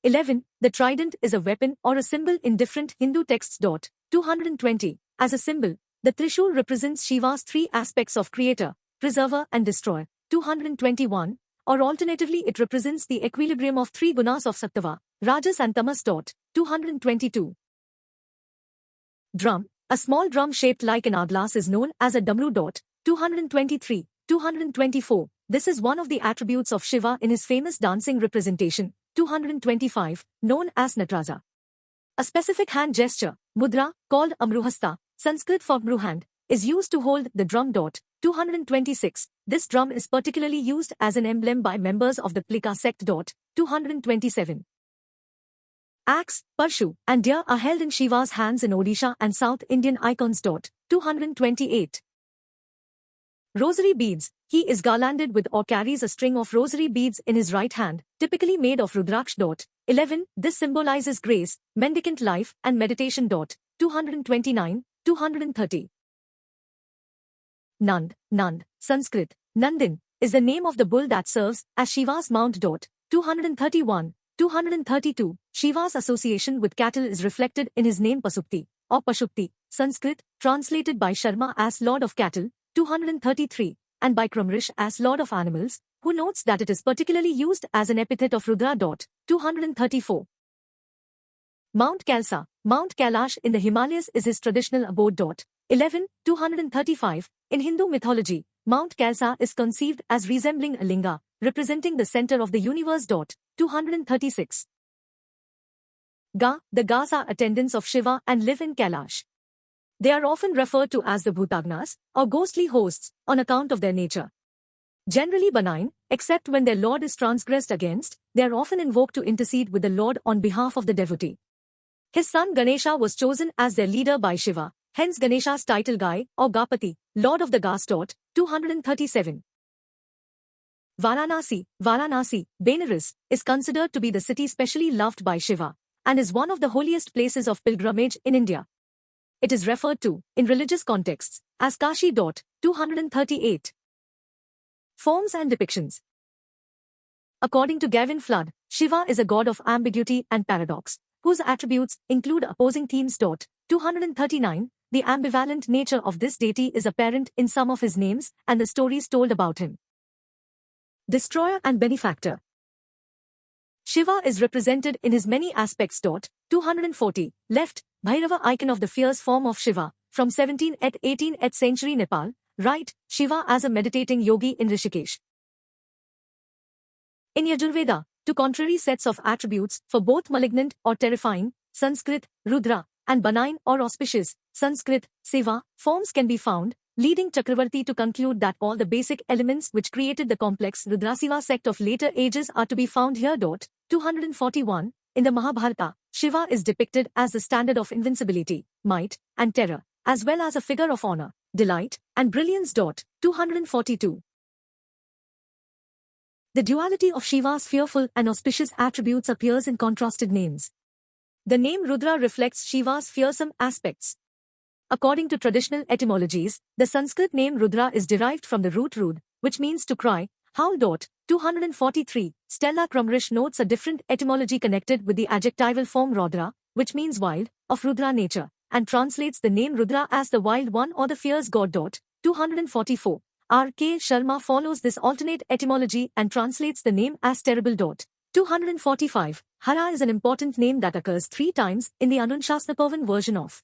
11. The trident is a weapon or a symbol in different Hindu texts. 220. As a symbol, the Trishul represents Shiva's three aspects of creator, preserver and destroyer. 221. Or alternatively it represents the equilibrium of three gunas of Sattva, Rajas and Tamas. 222. Drum, a small drum shaped like an hourglass is known as a damru. 223, 224. This is one of the attributes of Shiva in his famous dancing representation, 225, known as Nataraja. A specific hand gesture, mudra, called amruhasta, Sanskrit for mruhand, is used to hold the drum. 226. This drum is particularly used as an emblem by members of the Plika sect. 227. Axe, Parshu, and deer are held in Shiva's hands in Odisha and South Indian icons. 228. Rosary beads. He is garlanded with or carries a string of rosary beads in his right hand, typically made of Rudraksh. 11. This symbolizes grace, mendicant life, and meditation. 229, 230. Nand, Sanskrit, Nandin, is the name of the bull that serves as Shiva's mount. 231, 232. Shiva's association with cattle is reflected in his name Pasupti, or Pashupti, Sanskrit, translated by Sharma as Lord of Cattle, 233, and by Kramrish as Lord of Animals, who notes that it is particularly used as an epithet of Rudra. 234. Mount Khalsa, Mount Kailash in the Himalayas is his traditional abode. 11, 235. In Hindu mythology, Mount Khalsa is conceived as resembling a linga, representing the center of the universe. 236. Ga. The Gas are attendants of Shiva and live in Kailash. They are often referred to as the Bhutagnas, or ghostly hosts, on account of their nature. Generally benign, except when their lord is transgressed against, they are often invoked to intercede with the lord on behalf of the devotee. His son Ganesha was chosen as their leader by Shiva, hence Ganesha's title Gai, or Gapati, lord of the Gas. 237. Varanasi, Benares, is considered to be the city specially loved by Shiva, and is one of the holiest places of pilgrimage in India. It is referred to, in religious contexts, as Kashi. 238. Forms and depictions. According to Gavin Flood, Shiva is a god of ambiguity and paradox, whose attributes include opposing themes. 239. The ambivalent nature of this deity is apparent in some of his names and the stories told about him. Destroyer and benefactor. Shiva is represented in his many aspects. 240. Left, Bhairava, icon of the fierce form of Shiva, from 17th and 18th century Nepal. Right, Shiva as a meditating yogi in Rishikesh. In Yajurveda, two contrary sets of attributes for both malignant or terrifying, Sanskrit, Rudra, and benign or auspicious, Sanskrit, Seva, forms can be found, leading Chakravarti to conclude that all the basic elements which created the complex Rudrasiva sect of later ages are to be found here. 241. In the Mahabharata, Shiva is depicted as the standard of invincibility, might, and terror, as well as a figure of honor, delight, and brilliance. 242. The duality of Shiva's fearful and auspicious attributes appears in contrasted names. The name Rudra reflects Shiva's fearsome aspects. According to traditional etymologies, the Sanskrit name Rudra is derived from the root rud, which means to cry, howl. 243. Stella Crumrish notes a different etymology connected with the adjectival form Rodra, which means wild, of Rudra nature, and translates the name Rudra as the wild one or the fierce god. 244. R.K. Sharma follows this alternate etymology and translates the name as terrible. 245. Hara is an important name that occurs 3 times in the Anushasnapavan version of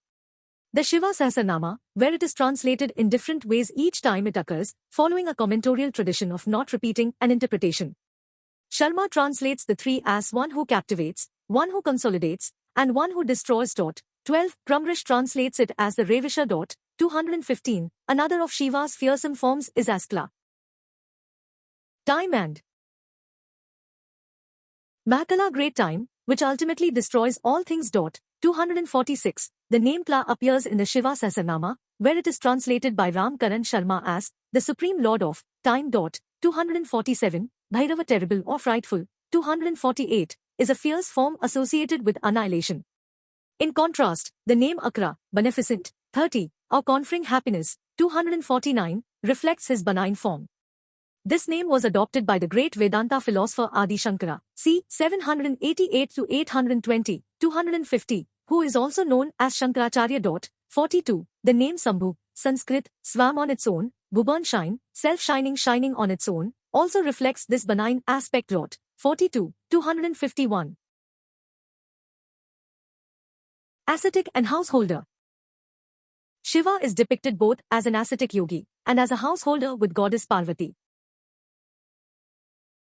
the Shiva Sahasranama, where it is translated in different ways each time it occurs, following a commentorial tradition of not repeating an interpretation. Sharma translates the 3 as one who captivates, one who consolidates, and one who destroys. 12. Crumrish translates it as the Ravisha. 215. Another of Shiva's fearsome forms is Askla. Time and Mahakala, great time, which ultimately destroys all things. 246. The name Kla appears in the Shiva Sahasranama, where it is translated by Ram Karan Sharma as the Supreme Lord of Time. 247. Bhairava, terrible or frightful. 248. Is a fierce form associated with annihilation. In contrast, the name Akra, beneficent, 30, or conferring happiness, 249, reflects his benign form. This name was adopted by the great Vedanta philosopher Adi Shankara, c. 788-820, 250, who is also known as Shankaracharya. 42. The name Sambhu, Sanskrit, swam on its own, Bhuban shine, self-shining, shining on its own, also reflects this benign aspect. 42. 251. Ascetic and householder. Shiva is depicted both as an ascetic yogi and as a householder with goddess Parvati.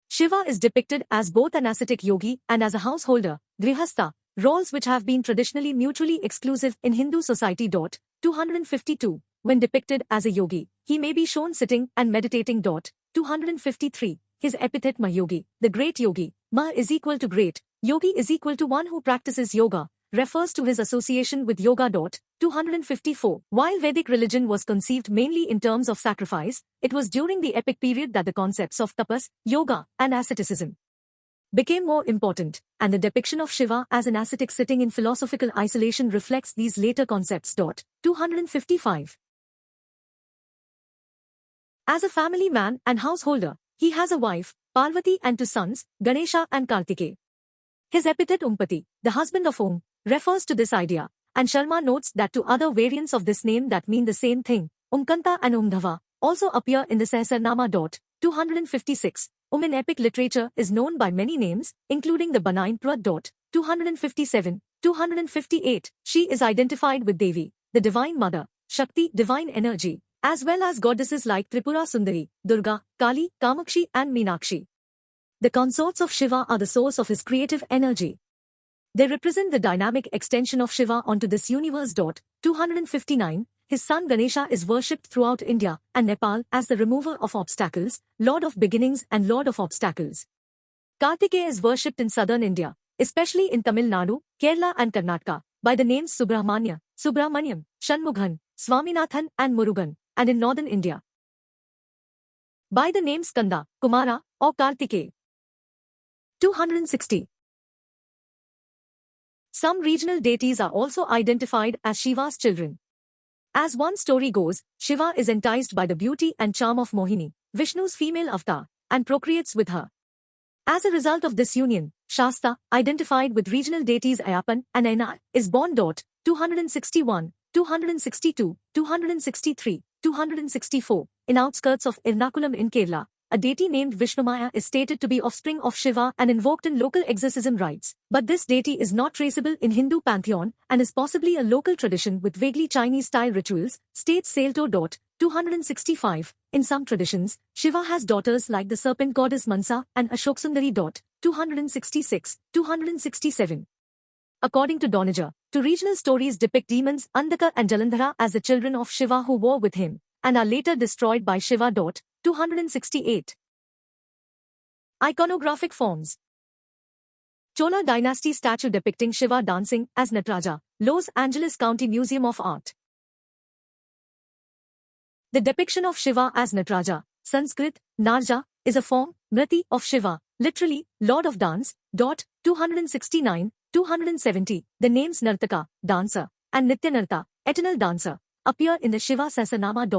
Shiva is depicted as both an ascetic yogi and as a householder, grihastha, roles which have been traditionally mutually exclusive in Hindu society. 252. When depicted as a yogi, he may be shown sitting and meditating. 253. His epithet Mahayogi, the great yogi, Ma is equal to great, yogi is equal to one who practices yoga, refers to his association with yoga. 254. While Vedic religion was conceived mainly in terms of sacrifice, it was during the epic period that the concepts of tapas, yoga, and asceticism became more important, and the depiction of Shiva as an ascetic sitting in philosophical isolation reflects these later concepts. 255. As a family man and householder, he has a wife, Parvati, and 2 sons, Ganesha and Kartikeya. His epithet Umpati, the husband of Om, refers to this idea, and Sharma notes that 2 other variants of this name that mean the same thing, Umkanta and Umdhava, also appear in the Sahasranama. 256. In epic literature is known by many names, including the benign Prad. 257. 258. She is identified with Devi, the divine mother, Shakti, divine energy, as well as goddesses like Tripura Sundari, Durga, Kali, Kamakshi, and Meenakshi. The consorts of Shiva are the source of his creative energy. They represent the dynamic extension of Shiva onto this universe. 259. His son Ganesha is worshipped throughout India and Nepal as the remover of obstacles, Lord of beginnings and Lord of obstacles. Kartikeya is worshipped in southern India, especially in Tamil Nadu, Kerala and Karnataka, by the names Subramanya, Subramanyam, Shanmughan, Swaminathan and Murugan, and in northern India by the names Kanda, Kumara, or Kartikeya. 260. Some regional deities are also identified as Shiva's children. As one story goes, Shiva is enticed by the beauty and charm of Mohini, Vishnu's female avatar, and procreates with her. As a result of this union, Shasta, identified with regional deities Ayappan and Ainar, is born. 261, 262, 263, 264. In outskirts of Ernakulam in Kerala, a deity named Vishnumaya is stated to be offspring of Shiva and invoked in local exorcism rites. But this deity is not traceable in Hindu pantheon and is possibly a local tradition with vaguely Chinese-style rituals, states Salto. 265. In some traditions, Shiva has daughters like the serpent goddess Mansa and Ashoksundari. 266, 267. According to Donager, two regional stories depict demons Andaka and Jalandhara as the children of Shiva who war with him, and are later destroyed by Shiva. 268. Iconographic forms. Chola dynasty statue depicting Shiva dancing as Nataraja, Los Angeles County Museum of Art. The depiction of Shiva as Nataraja, Sanskrit, Narja, is a form, Nriti, of Shiva, literally, Lord of Dance. 269, 270. The names Nartaka, dancer, and Nityanarta, eternal dancer, appear in the Shiva Sasanama.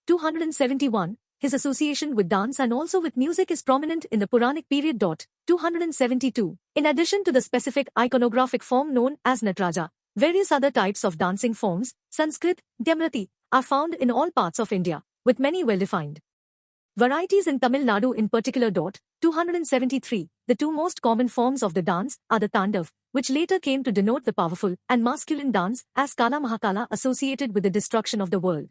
271. His association with dance and also with music is prominent in the Puranic period. 272. In addition to the specific iconographic form known as Nataraja, various other types of dancing forms, Sanskrit, Dhyamrati, are found in all parts of India, with many well-defined varieties in Tamil Nadu in particular. 273. The two most common forms of the dance are the Tandav, which later came to denote the powerful and masculine dance as Kala Mahakala associated with the destruction of the world.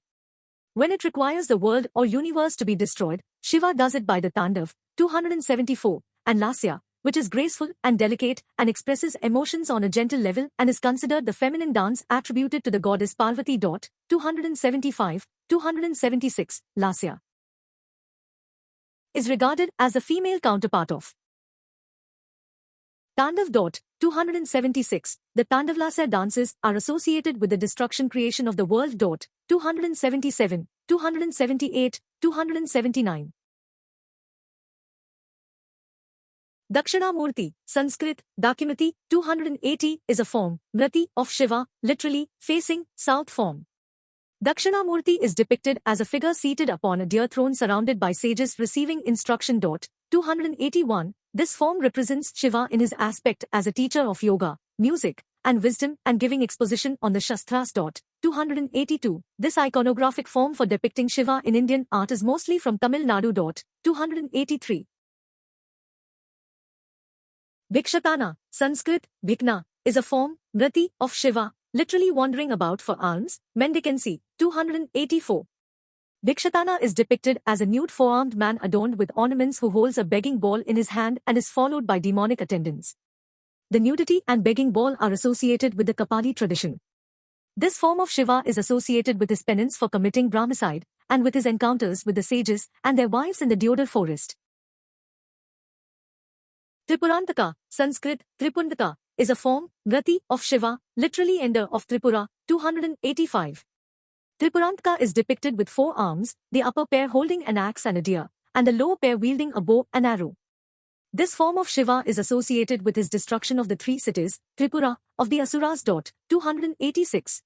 When it requires the world or universe to be destroyed, Shiva does it by the Tandav. 274. And Lasya, which is graceful and delicate and expresses emotions on a gentle level and is considered the feminine dance attributed to the goddess Parvati. 275, 276. Lasya is regarded as the female counterpart of Tandav. 276. The Tandavlasya dances are associated with the destruction creation of the world. 277, 278, 279. Dakshinamurti, Sanskrit, Dakimati, 280, is a form, Mrati, of Shiva, literally, facing, south form. Dakshinamurti is depicted as a figure seated upon a deer throne surrounded by sages receiving instruction. 281. This form represents Shiva in his aspect as a teacher of yoga, music, and wisdom and giving exposition on the Shastras. 282. This iconographic form for depicting Shiva in Indian art is mostly from Tamil Nadu. 283. Bhikshatana, Sanskrit, Bhikna, is a form, Mrati, of Shiva, literally wandering about for alms, mendicancy. 284. Bhikshatana is depicted as a nude four-armed man adorned with ornaments who holds a begging bowl in his hand and is followed by demonic attendants. The nudity and begging bowl are associated with the Kapali tradition. This form of Shiva is associated with his penance for committing Brahmicide, and with his encounters with the sages and their wives in the deodar forest. Tripurantaka, Sanskrit, Tripundaka, is a form, Mrati, of Shiva, literally ender of Tripura. 285. Tripurantaka is depicted with four arms, the upper pair holding an axe and a deer, and the lower pair wielding a bow and arrow. This form of Shiva is associated with his destruction of the three cities, Tripura, of the Asuras. 286.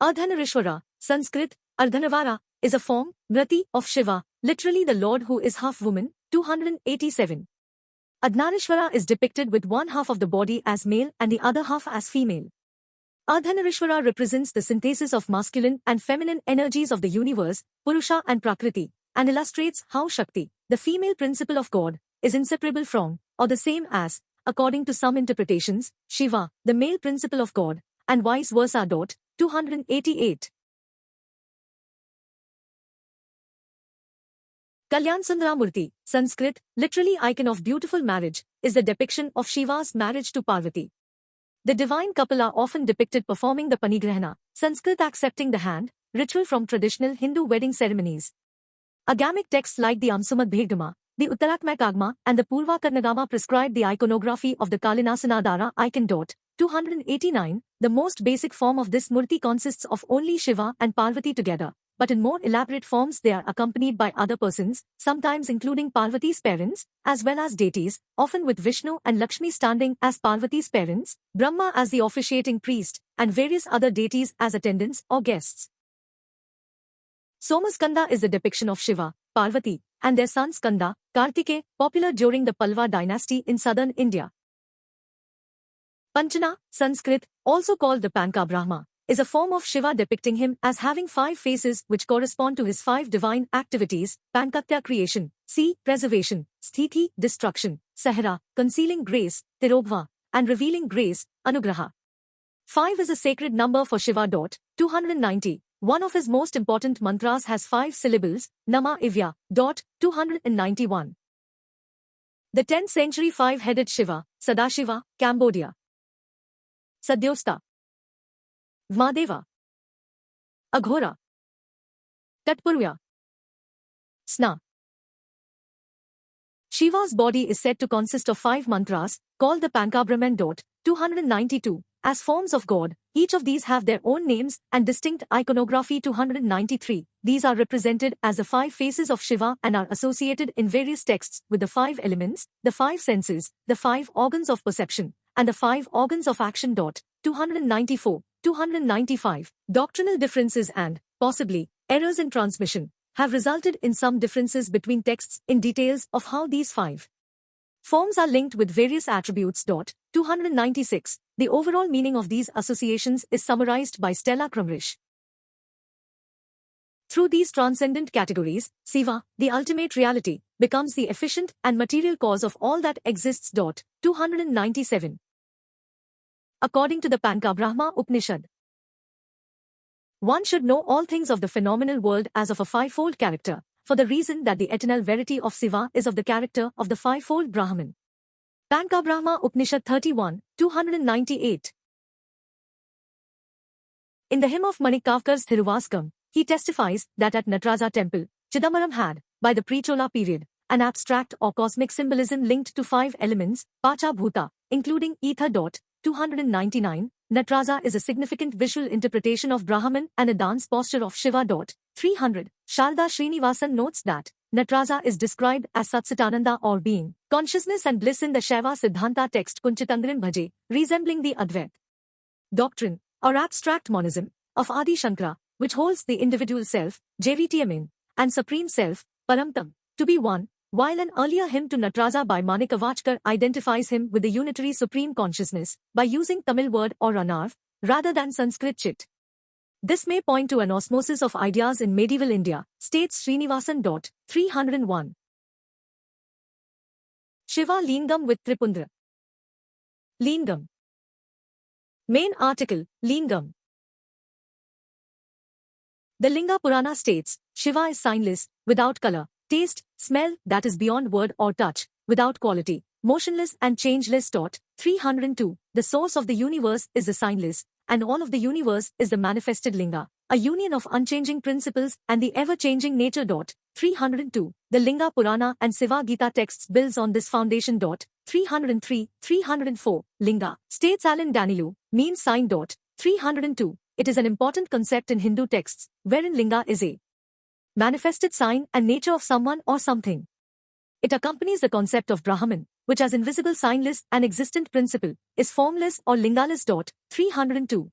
Ardhanarishwara, Sanskrit, Ardhanavara, is a form, Mrati, of Shiva, literally the Lord who is half woman. 287. Ardhanarishwara is depicted with one half of the body as male and the other half as female. Ardhanarishwara represents the synthesis of masculine and feminine energies of the universe, Purusha and Prakriti, and illustrates how Shakti, the female principle of God, is inseparable from, or the same as, according to some interpretations, Shiva, the male principle of God, and vice versa. 288. Kalyan Sundaramurti, Sanskrit, literally icon of beautiful marriage, is the depiction of Shiva's marriage to Parvati. The divine couple are often depicted performing the panigrahana, Sanskrit accepting the hand, ritual from traditional Hindu wedding ceremonies. Agamic texts like the Amsumad the Uttarakmakagma, and the Purvakarnagama prescribe the iconography of the Kalinasanadara icon. 289. The most basic form of this murti consists of only Shiva and Parvati together, but in more elaborate forms they are accompanied by other persons, sometimes including Parvati's parents, as well as deities, often with Vishnu and Lakshmi standing as Parvati's parents, Brahma as the officiating priest, and various other deities as attendants or guests. Somaskanda is the depiction of Shiva, Parvati, and their son Skanda, Kartike, popular during the Pallava dynasty in southern India. Panchana, Sanskrit, also called the Panka Brahma, is a form of Shiva depicting him as having 5 faces which correspond to his 5 divine activities: Pankatya creation, sea preservation, Sthiti destruction, Sahara concealing grace, Tirobhva and revealing grace, Anugraha. 5 is a sacred number for Shiva. 290. One of his most important mantras has 5 syllables, Nama Ivya. 291. The 10th century 5-headed Shiva, Sadashiva, Cambodia. Sadhyosta, Vmadeva, Aghora, Tatpurya, Sna. Shiva's body is said to consist of 5 mantras, called the Pankabrahman. 292. As forms of God, each of these have their own names and distinct iconography. 293. These are represented as the 5 faces of Shiva and are associated in various texts with the 5 elements, the 5 senses, the 5 organs of perception, and the 5 organs of action. 294. 295. Doctrinal differences and, possibly, errors in transmission have resulted in some differences between texts in details of how these 5 forms are linked with various attributes. 296. The overall meaning of these associations is summarized by Stella Crumrish. Through these transcendent categories, Shiva, the ultimate reality, becomes the efficient and material cause of all that exists. 297. According to the Pankabrahma Upanishad, one should know all things of the phenomenal world as of a 5-fold character, for the reason that the eternal verity of Shiva is of the character of the 5-fold Brahman. Pankabrahma Upanishad 31, 298. In the hymn of Manikavkar's Thiruvaskam, he testifies that at Nataraja temple, Chidambaram had, by the pre-Chola period, an abstract or cosmic symbolism linked to 5 elements, Pacha Bhuta, including ether. 299. Nataraja is a significant visual interpretation of Brahman and a dance posture of Shiva. 300. Sharda Srinivasan notes that Nataraja is described as Satsatananda or being, consciousness and bliss in the Shaiva Siddhanta text Kunchitangran Bhaje, resembling the Advait doctrine, or abstract monism, of Adi Shankara, which holds the individual self, Jvtmin, and supreme self, Paramtam, to be one, while an earlier hymn to Nataraja by Manikavachkar identifies him with the unitary supreme consciousness, by using Tamil word or Ranarv, rather than Sanskrit chit. This may point to an osmosis of ideas in medieval India, states Srinivasan. 301. Shiva Lingam with Tripundra. Lingam. Main article, Lingam. The Linga Purana states, Shiva is signless, without color, taste, smell, that is beyond word or touch, without quality, motionless and changeless. 302. The source of the universe is the signless, and all of the universe is the manifested Linga, a union of unchanging principles and the ever-changing nature. 302. The Linga Purana and Siva Gita texts builds on this foundation. 303, 304. Linga, states Alan Danilou, means sign. 302. It is an important concept in Hindu texts, wherein Linga is a manifested sign and nature of someone or something. It accompanies the concept of Brahman, which as invisible signless and existent principle, is formless or lingaless. 302.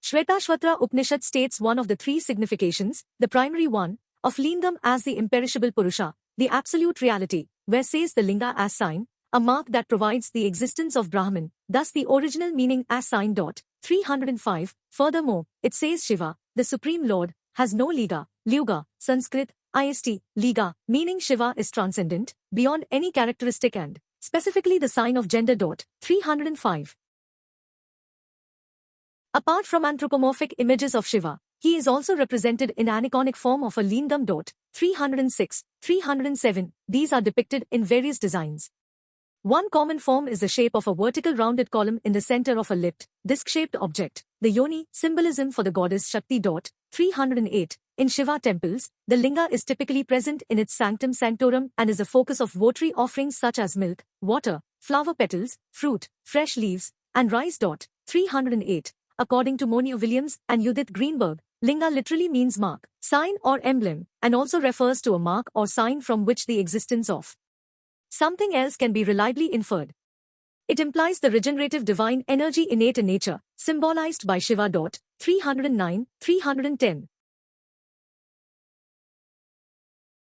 Shvetashvatra Upanishad states one of the 3 significations, the primary one, of Lingam as the imperishable Purusha, the absolute reality, where says the Linga as sign, a mark that provides the existence of Brahman, thus the original meaning as sign. 305. Furthermore, it says Shiva, the Supreme Lord, has no Liga, Lyuga, Sanskrit, ist, Liga, meaning Shiva is transcendent, beyond any characteristic and, specifically the sign of gender. 305. Apart from anthropomorphic images of Shiva, He is also represented in an iconic form of a lingam. 306, 307, these are depicted in various designs. One common form is the shape of a vertical rounded column in the center of a lipped, disc-shaped object, the yoni, symbolism for the goddess Shakti. 308. In Shiva temples, the linga is typically present in its sanctum sanctorum and is the focus of votary offerings such as milk, water, flower petals, fruit, fresh leaves, and rice. 308. According to Moni Williams and Judith Greenberg, linga literally means mark, sign or emblem, and also refers to a mark or sign from which the existence of something else can be reliably inferred. It implies the regenerative divine energy innate in nature, symbolized by Shiva. 309, 310.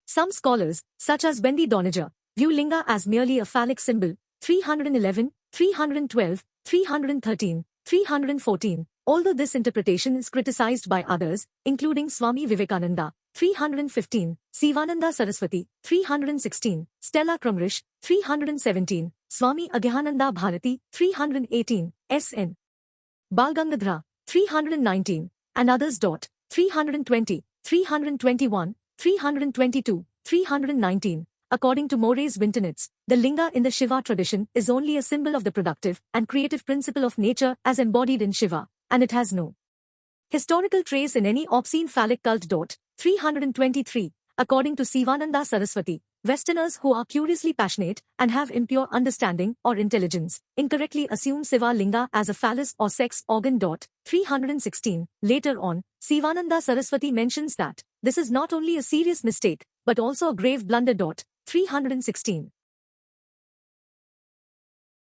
Some scholars, such as Wendy Doniger, view linga as merely a phallic symbol. 311, 312, 313, 314, although this interpretation is criticized by others, including Swami Vivekananda. 315, Sivananda Saraswati, 316, Stella Krumrish, 317, Swami Agyahananda Bharati, 318, S.N. Balgangadhra, 319, and others. 320, 321, 322, 319. According to Maurice Wintonitz, the linga in the Shiva tradition is only a symbol of the productive and creative principle of nature as embodied in Shiva, and it has no historical trace in any obscene phallic cult. 323. According to Sivananda Saraswati, Westerners who are curiously passionate and have impure understanding or intelligence incorrectly assume Shiva linga as a phallus or sex organ. 316. Later on, Sivananda Saraswati mentions that this is not only a serious mistake, but also a grave blunder. 316.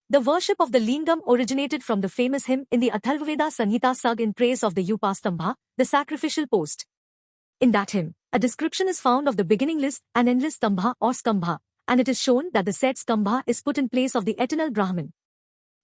The worship of the lingam originated from the famous hymn in the Atharvaveda Sanhita sung in praise of the Upastambha, the sacrificial post. In that hymn, a description is found of the beginning list and endless stambha or skambha, and it is shown that the said skambha is put in place of the eternal Brahman.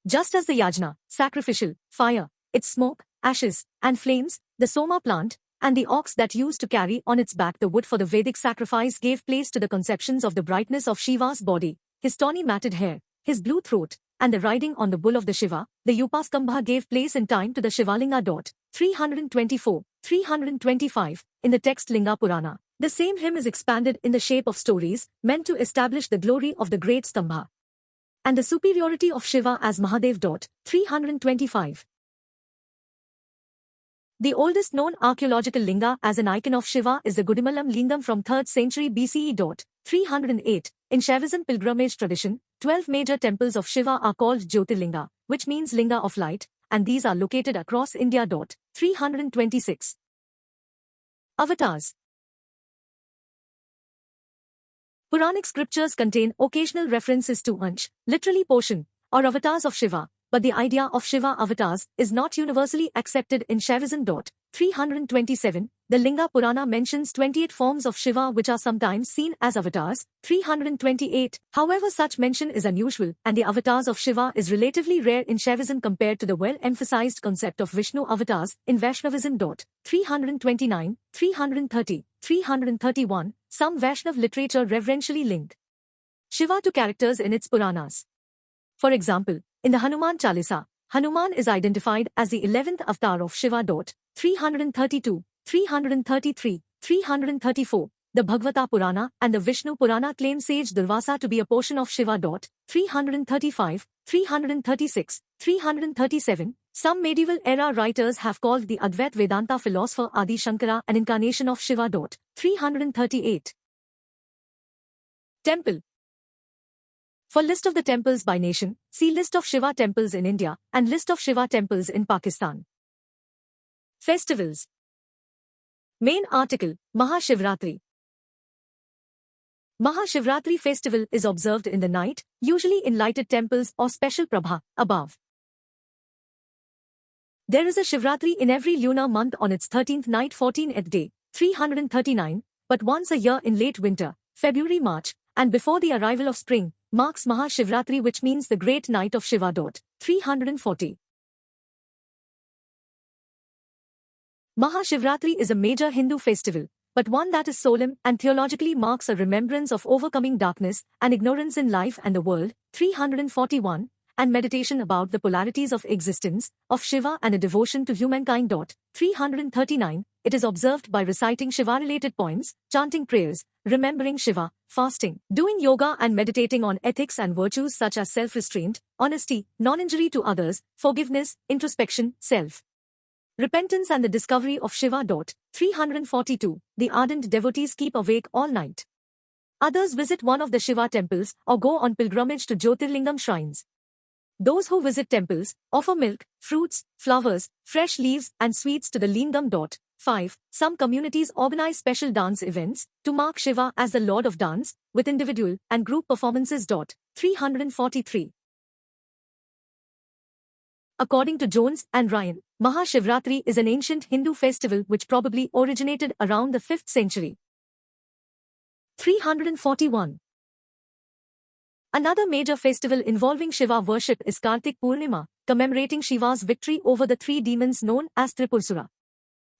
Just as the yajna, sacrificial, fire, its smoke, ashes, and flames, the soma plant, and the ox that used to carry on its back the wood for the Vedic sacrifice gave place to the conceptions of the brightness of Shiva's body, his tawny matted hair, his blue throat, and the riding on the bull of the Shiva, the Upaskambha gave place in time to the Shivalinga. 324, 325, in the text Linga Purana. The same hymn is expanded in the shape of stories, meant to establish the glory of the great Stambha and the superiority of Shiva as Mahadev. 325. The oldest known archaeological linga as an icon of Shiva is the Gudimalam lingam from 3rd century BCE. 308. In Shaivism pilgrimage tradition, 12 major temples of Shiva are called Jyotirlinga, which means linga of light, and these are located across India. 326. Avatars. Puranic scriptures contain occasional references to Ansh, literally portion, or avatars of Shiva, but the idea of Shiva avatars is not universally accepted in Shaivism. 327. The Linga Purana mentions 28 forms of Shiva which are sometimes seen as avatars. 328. However, such mention is unusual, and the avatars of Shiva is relatively rare in Shaivism compared to the well-emphasized concept of Vishnu avatars in Vaishnavism. 329, 330, 331. Some Vaishnav literature reverentially link Shiva to characters in its Puranas. For example, in the Hanuman Chalisa, Hanuman is identified as the 11th avatar of Shiva. 332, 333, 334. The Bhagavata Purana and the Vishnu Purana claim sage Durvasa to be a portion of Shiva. 335, 336, 337. Some medieval era writers have called the Advait Vedanta philosopher Adi Shankara an incarnation of Shiva. 338. Temple. For list of the temples by nation, see list of Shiva temples in India and list of Shiva temples in Pakistan. Festivals. Main article, Mahashivratri. Mahashivratri festival is observed in the night, usually in lighted temples or special prabha, above. There is a Shivratri in every lunar month on its 13th night 14th day, 339, but once a year in late winter, February-March, and before the arrival of spring, marks Mahashivratri, which means the great night of Shiva. 340. Mahashivratri is a major Hindu festival, but one that is solemn and theologically marks a remembrance of overcoming darkness and ignorance in life and the world. 341. And meditation about the polarities of existence, of Shiva and a devotion to humankind. 339. it is observed by reciting Shiva-related poems, chanting prayers, remembering Shiva, fasting, doing yoga and meditating on ethics and virtues such as self-restraint, honesty, non-injury to others, forgiveness, introspection, self-repentance and the discovery of Shiva. 342. The ardent devotees keep awake all night. Others visit one of the Shiva temples or go on pilgrimage to Jyotirlingam shrines. Those who visit temples offer milk, fruits, flowers, fresh leaves, and sweets to the lingam. 5. Some communities organize special dance events to mark Shiva as the Lord of Dance, with individual and group performances. 343. According to Jones and Ryan, Mahashivratri is an ancient Hindu festival which probably originated around the 5th century. 341. Another major festival involving Shiva worship is Kartik Purnima, commemorating Shiva's victory over the three demons known as Tripursura.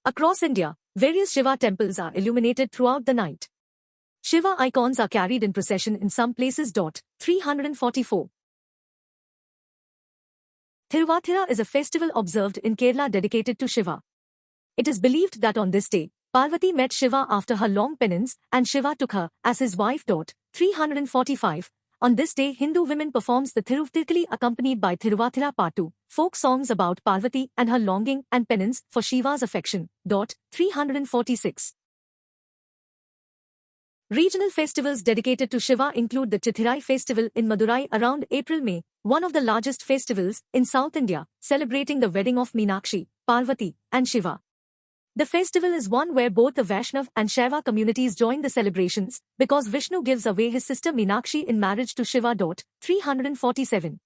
Across India, various Shiva temples are illuminated throughout the night. Shiva icons are carried in procession in some places. 344. Thiruvathira is a festival observed in Kerala dedicated to Shiva. It is believed that on this day, Parvati met Shiva after her long penance, and Shiva took her as his wife. 345. On this day, Hindu women performs the Thiruvathirakali accompanied by Thiruvathira Pattu, folk songs about Parvati and her longing and penance for Shiva's affection. 346. Regional festivals dedicated to Shiva include the Chithirai festival in Madurai around April-May, one of the largest festivals in South India, celebrating the wedding of Meenakshi, Parvati, and Shiva. The festival is one where both the Vaishnav and Shaiva communities join the celebrations, because Vishnu gives away his sister Meenakshi in marriage to Shiva. 347.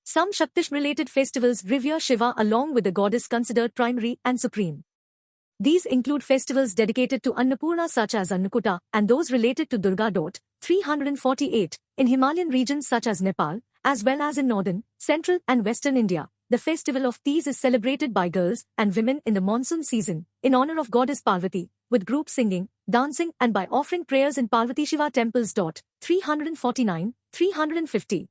Some Shaktish-related festivals revere Shiva along with the goddess considered primary and supreme. These include festivals dedicated to Annapurna such as Annakutta, and those related to Durga. 348. In Himalayan regions such as Nepal, as well as in northern, central and western India, the festival of Tees is celebrated by girls and women in the monsoon season, in honor of goddess Parvati, with group singing, dancing and by offering prayers in Parvati Shiva temples. 349, 350.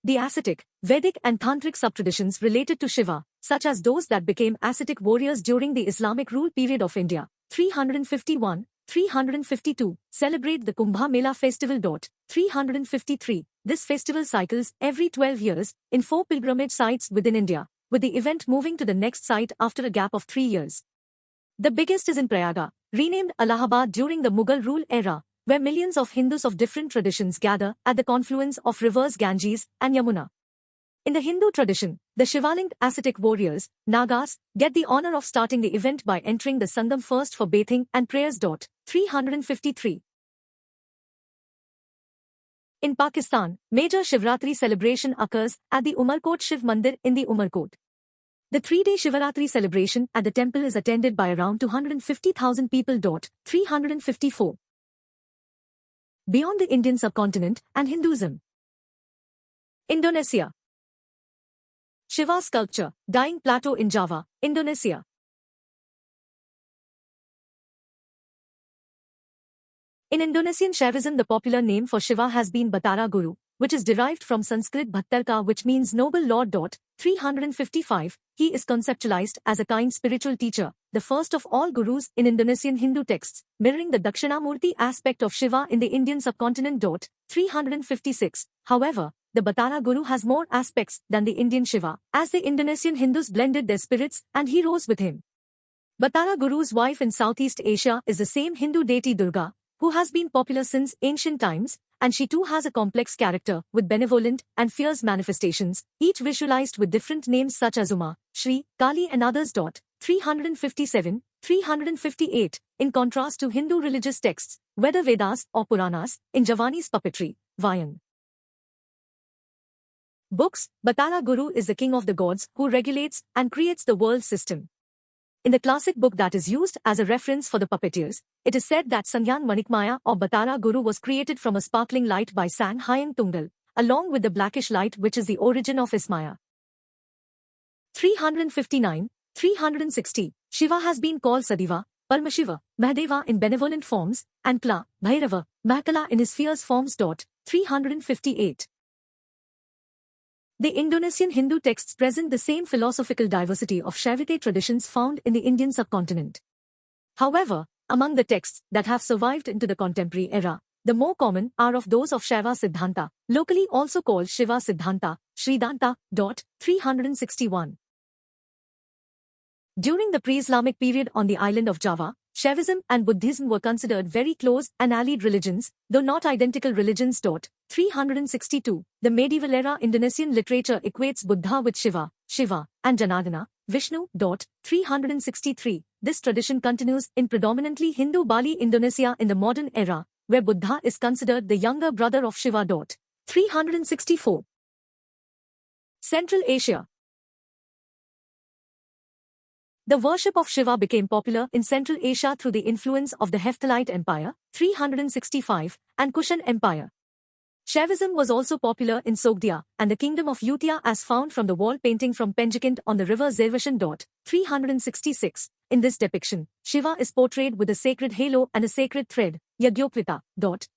The ascetic, Vedic and Tantric subtraditions related to Shiva, such as those that became ascetic warriors during the Islamic rule period of India, 351, 352, celebrate the Kumbh Mela festival. 353. This festival cycles every 12 years in 4 pilgrimage sites within India, with the event moving to the next site after a gap of 3 years. The biggest is in Prayaga, renamed Allahabad during the Mughal rule era, where millions of Hindus of different traditions gather at the confluence of rivers Ganges and Yamuna. In the Hindu tradition, the Shivalinged ascetic warriors, Nagas, get the honor of starting the event by entering the Sangam first for bathing and prayers. 353. In Pakistan, major Shivratri celebration occurs at the Umarkot Shiv Mandir in the Umarkot. The 3-day Shivaratri celebration at the temple is attended by around 250,000 people. 354. Beyond the Indian subcontinent and Hinduism. Indonesia. Shiva sculpture, Dying Plateau in Java, Indonesia. In Indonesian Shaivism, the popular name for Shiva has been Batara Guru, which is derived from Sanskrit Bhattarka, which means noble lord. 355. He is conceptualized as a kind spiritual teacher, the first of all gurus in Indonesian Hindu texts, mirroring the Dakshinamurti aspect of Shiva in the Indian subcontinent. 356. However, the Batara Guru has more aspects than the Indian Shiva, as the Indonesian Hindus blended their spirits and heroes with him. Batara Guru's wife in Southeast Asia is the same Hindu deity Durga, who has been popular since ancient times, and she too has a complex character with benevolent and fierce manifestations, each visualized with different names such as Uma, Shri, Kali and others. 357, 358. In contrast to Hindu religious texts, whether Vedas or Puranas, in Javani's puppetry, Vyang books, Batara Guru is the king of the gods who regulates and creates the world system. In the classic book that is used as a reference for the puppeteers, it is said that Sangyan Manikmaya or Batara Guru was created from a sparkling light by Sang Hyang Tungal, along with the blackish light which is the origin of Ismaya. 359, 360. Shiva has been called Sadiva, Paramashiva, Mahadeva in benevolent forms, and Kla, Bhairava, Mahakala in his fierce forms. 358. The Indonesian Hindu texts present the same philosophical diversity of Shaivite traditions found in the Indian subcontinent. However, among the texts that have survived into the contemporary era, the more common are of those of Shaiva Siddhanta, locally also called Shiva Siddhanta, Sridhanta. 361. During the pre-Islamic period on the island of Java, Shaivism and Buddhism were considered very close and allied religions, though not identical religions. 362. The medieval era Indonesian literature equates Buddha with Shiva, and Janardana, Vishnu. 363. This tradition continues in predominantly Hindu Bali Indonesia in the modern era, where Buddha is considered the younger brother of Shiva. 364. Central Asia. The worship of Shiva became popular in Central Asia through the influence of the Hephthalite Empire, 365, and Kushan Empire. Shaivism was also popular in Sogdia and the kingdom of Eutia as found from the wall painting from Penjikent on the river Zervashan. 366. In this depiction, Shiva is portrayed with a sacred halo and a sacred thread, Yagyokrita.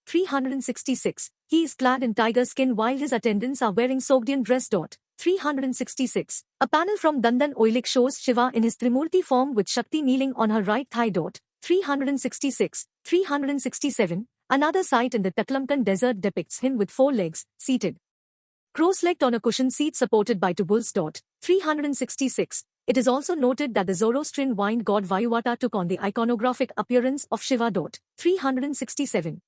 366. He is clad in tiger skin while his attendants are wearing Sogdian dress. 366. A panel from Dandan Oilik shows Shiva in his Trimurti form with Shakti kneeling on her right thigh. 366. 367. Another site in the Taklamkan desert depicts him with 4 legs, seated cross-legged on a cushion seat supported by 2 bulls. 366. It is also noted that the Zoroastrian wind god Vayuvata took on the iconographic appearance of Shiva. 367.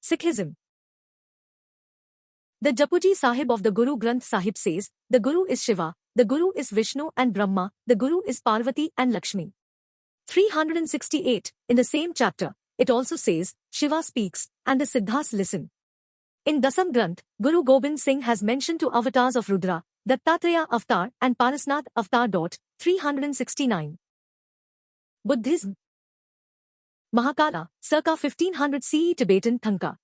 Sikhism. The Japuji Sahib of the Guru Granth Sahib says, the Guru is Shiva, the Guru is Vishnu and Brahma, the Guru is Parvati and Lakshmi. 368. In the same chapter, it also says, Shiva speaks, and the Siddhas listen. In Dasam Granth, Guru Gobind Singh has mentioned 2 avatars of Rudra, Dattatreya Avatar and Parasnath Avatar. 369. Buddhism. Mahakala, circa 1500 CE Tibetan Thangka.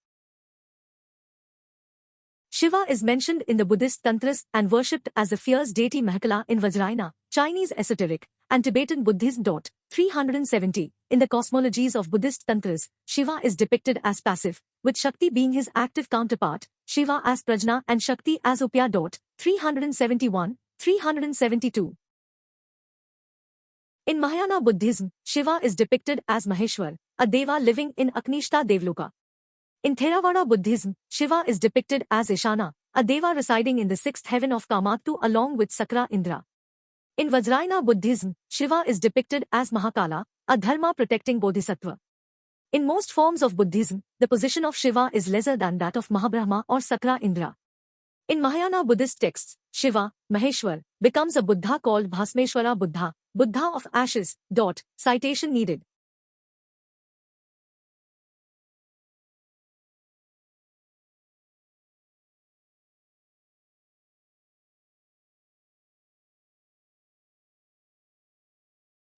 Shiva is mentioned in the Buddhist tantras and worshipped as the fierce deity Mahakala in Vajrayana, Chinese esoteric, and Tibetan Buddhism. 370. In the cosmologies of Buddhist tantras, Shiva is depicted as passive, with Shakti being his active counterpart, Shiva as Prajna and Shakti as Upya. 371, 372. In Mahayana Buddhism, Shiva is depicted as Maheshwar, a deva living in Aknishta Devloka. In Theravada Buddhism, Shiva is depicted as Ishana, a deva residing in the 6th heaven of Kamattu along with Sakra Indra. In Vajrayana Buddhism, Shiva is depicted as Mahakala, a dharma-protecting bodhisattva. In most forms of Buddhism, the position of Shiva is lesser than that of Mahabrahma or Sakra Indra. In Mahayana Buddhist texts, Shiva, Maheshwar, becomes a Buddha called Bhasmeshwara Buddha, Buddha of ashes. Citation needed.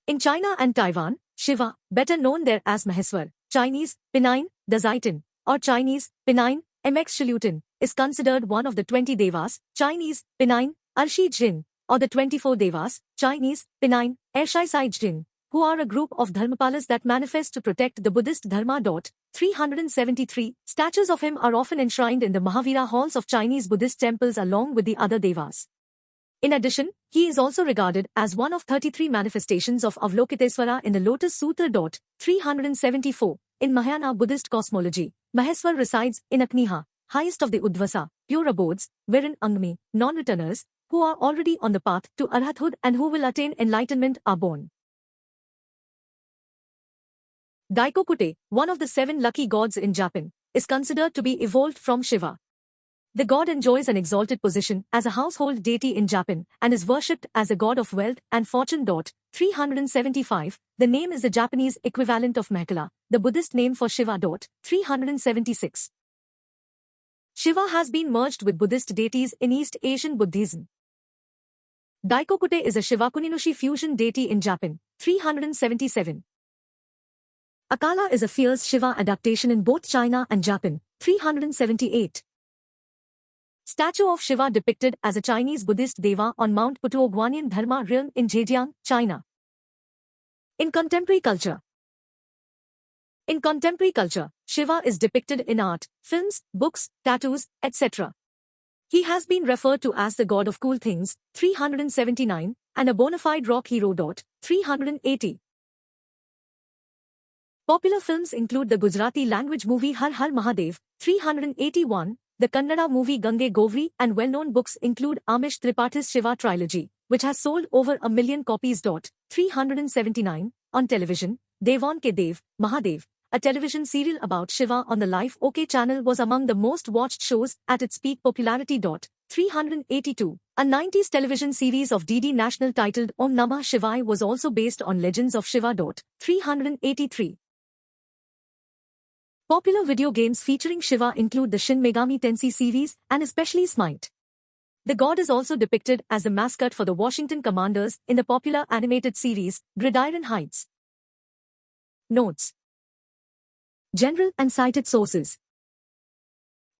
In China and Taiwan, Shiva, better known there as Maheswar, Chinese, Pinyin, Dazitin, or Chinese, Pinyin, Mx is considered one of the 20 devas, Chinese, Pinyin, Arshi Jin, or the 24 devas, Chinese, Pinyin, Ershai Jin, who are a group of dharmapalas that manifest to protect the Buddhist dharma. 373. Statues of him are often enshrined in the Mahavira halls of Chinese Buddhist temples along with the other devas. In addition, he is also regarded as one of 33 manifestations of Avalokiteswara in the Lotus Sutra. 374. In Mahayana Buddhist cosmology, Maheswar resides in Akniha, highest of the Udvasa, pure abodes, wherein Angmi, non-returners, who are already on the path to Arhathood and who will attain enlightenment are born. Daikokute, one of the 7 lucky gods in Japan, is considered to be evolved from Shiva. The god enjoys an exalted position as a household deity in Japan and is worshipped as a god of wealth and fortune. 375. The name is the Japanese equivalent of Mahakala, the Buddhist name for Shiva. 376. Shiva has been merged with Buddhist deities in East Asian Buddhism. Daikokute is a Shivakuninushi fusion deity in Japan. 377. Akala is a fierce Shiva adaptation in both China and Japan. 378. Statue of Shiva depicted as a Chinese Buddhist deva on Mount Putuo Dharma realm in Zhejiang, China. In contemporary culture, Shiva is depicted in art, films, books, tattoos, etc. He has been referred to as the god of cool things, 379, and a bona fide rock hero. 380. Popular films include the Gujarati language movie Har Har Mahadev, 381, the Kannada movie Gange Govri, and well-known books include Amish Tripathi's Shiva trilogy, which has sold over 1 million copies. 379. On television, Devon Ke Dev, Mahadev, a television serial about Shiva on the Life OK channel, was among the most watched shows at its peak popularity. 382. A 90s television series of DD National titled Om Namah Shivaya was also based on legends of Shiva. 383. Popular video games featuring Shiva include the Shin Megami Tensei series and especially Smite. The god is also depicted as the mascot for the Washington Commanders in the popular animated series Gridiron Heights. Notes. General and cited sources.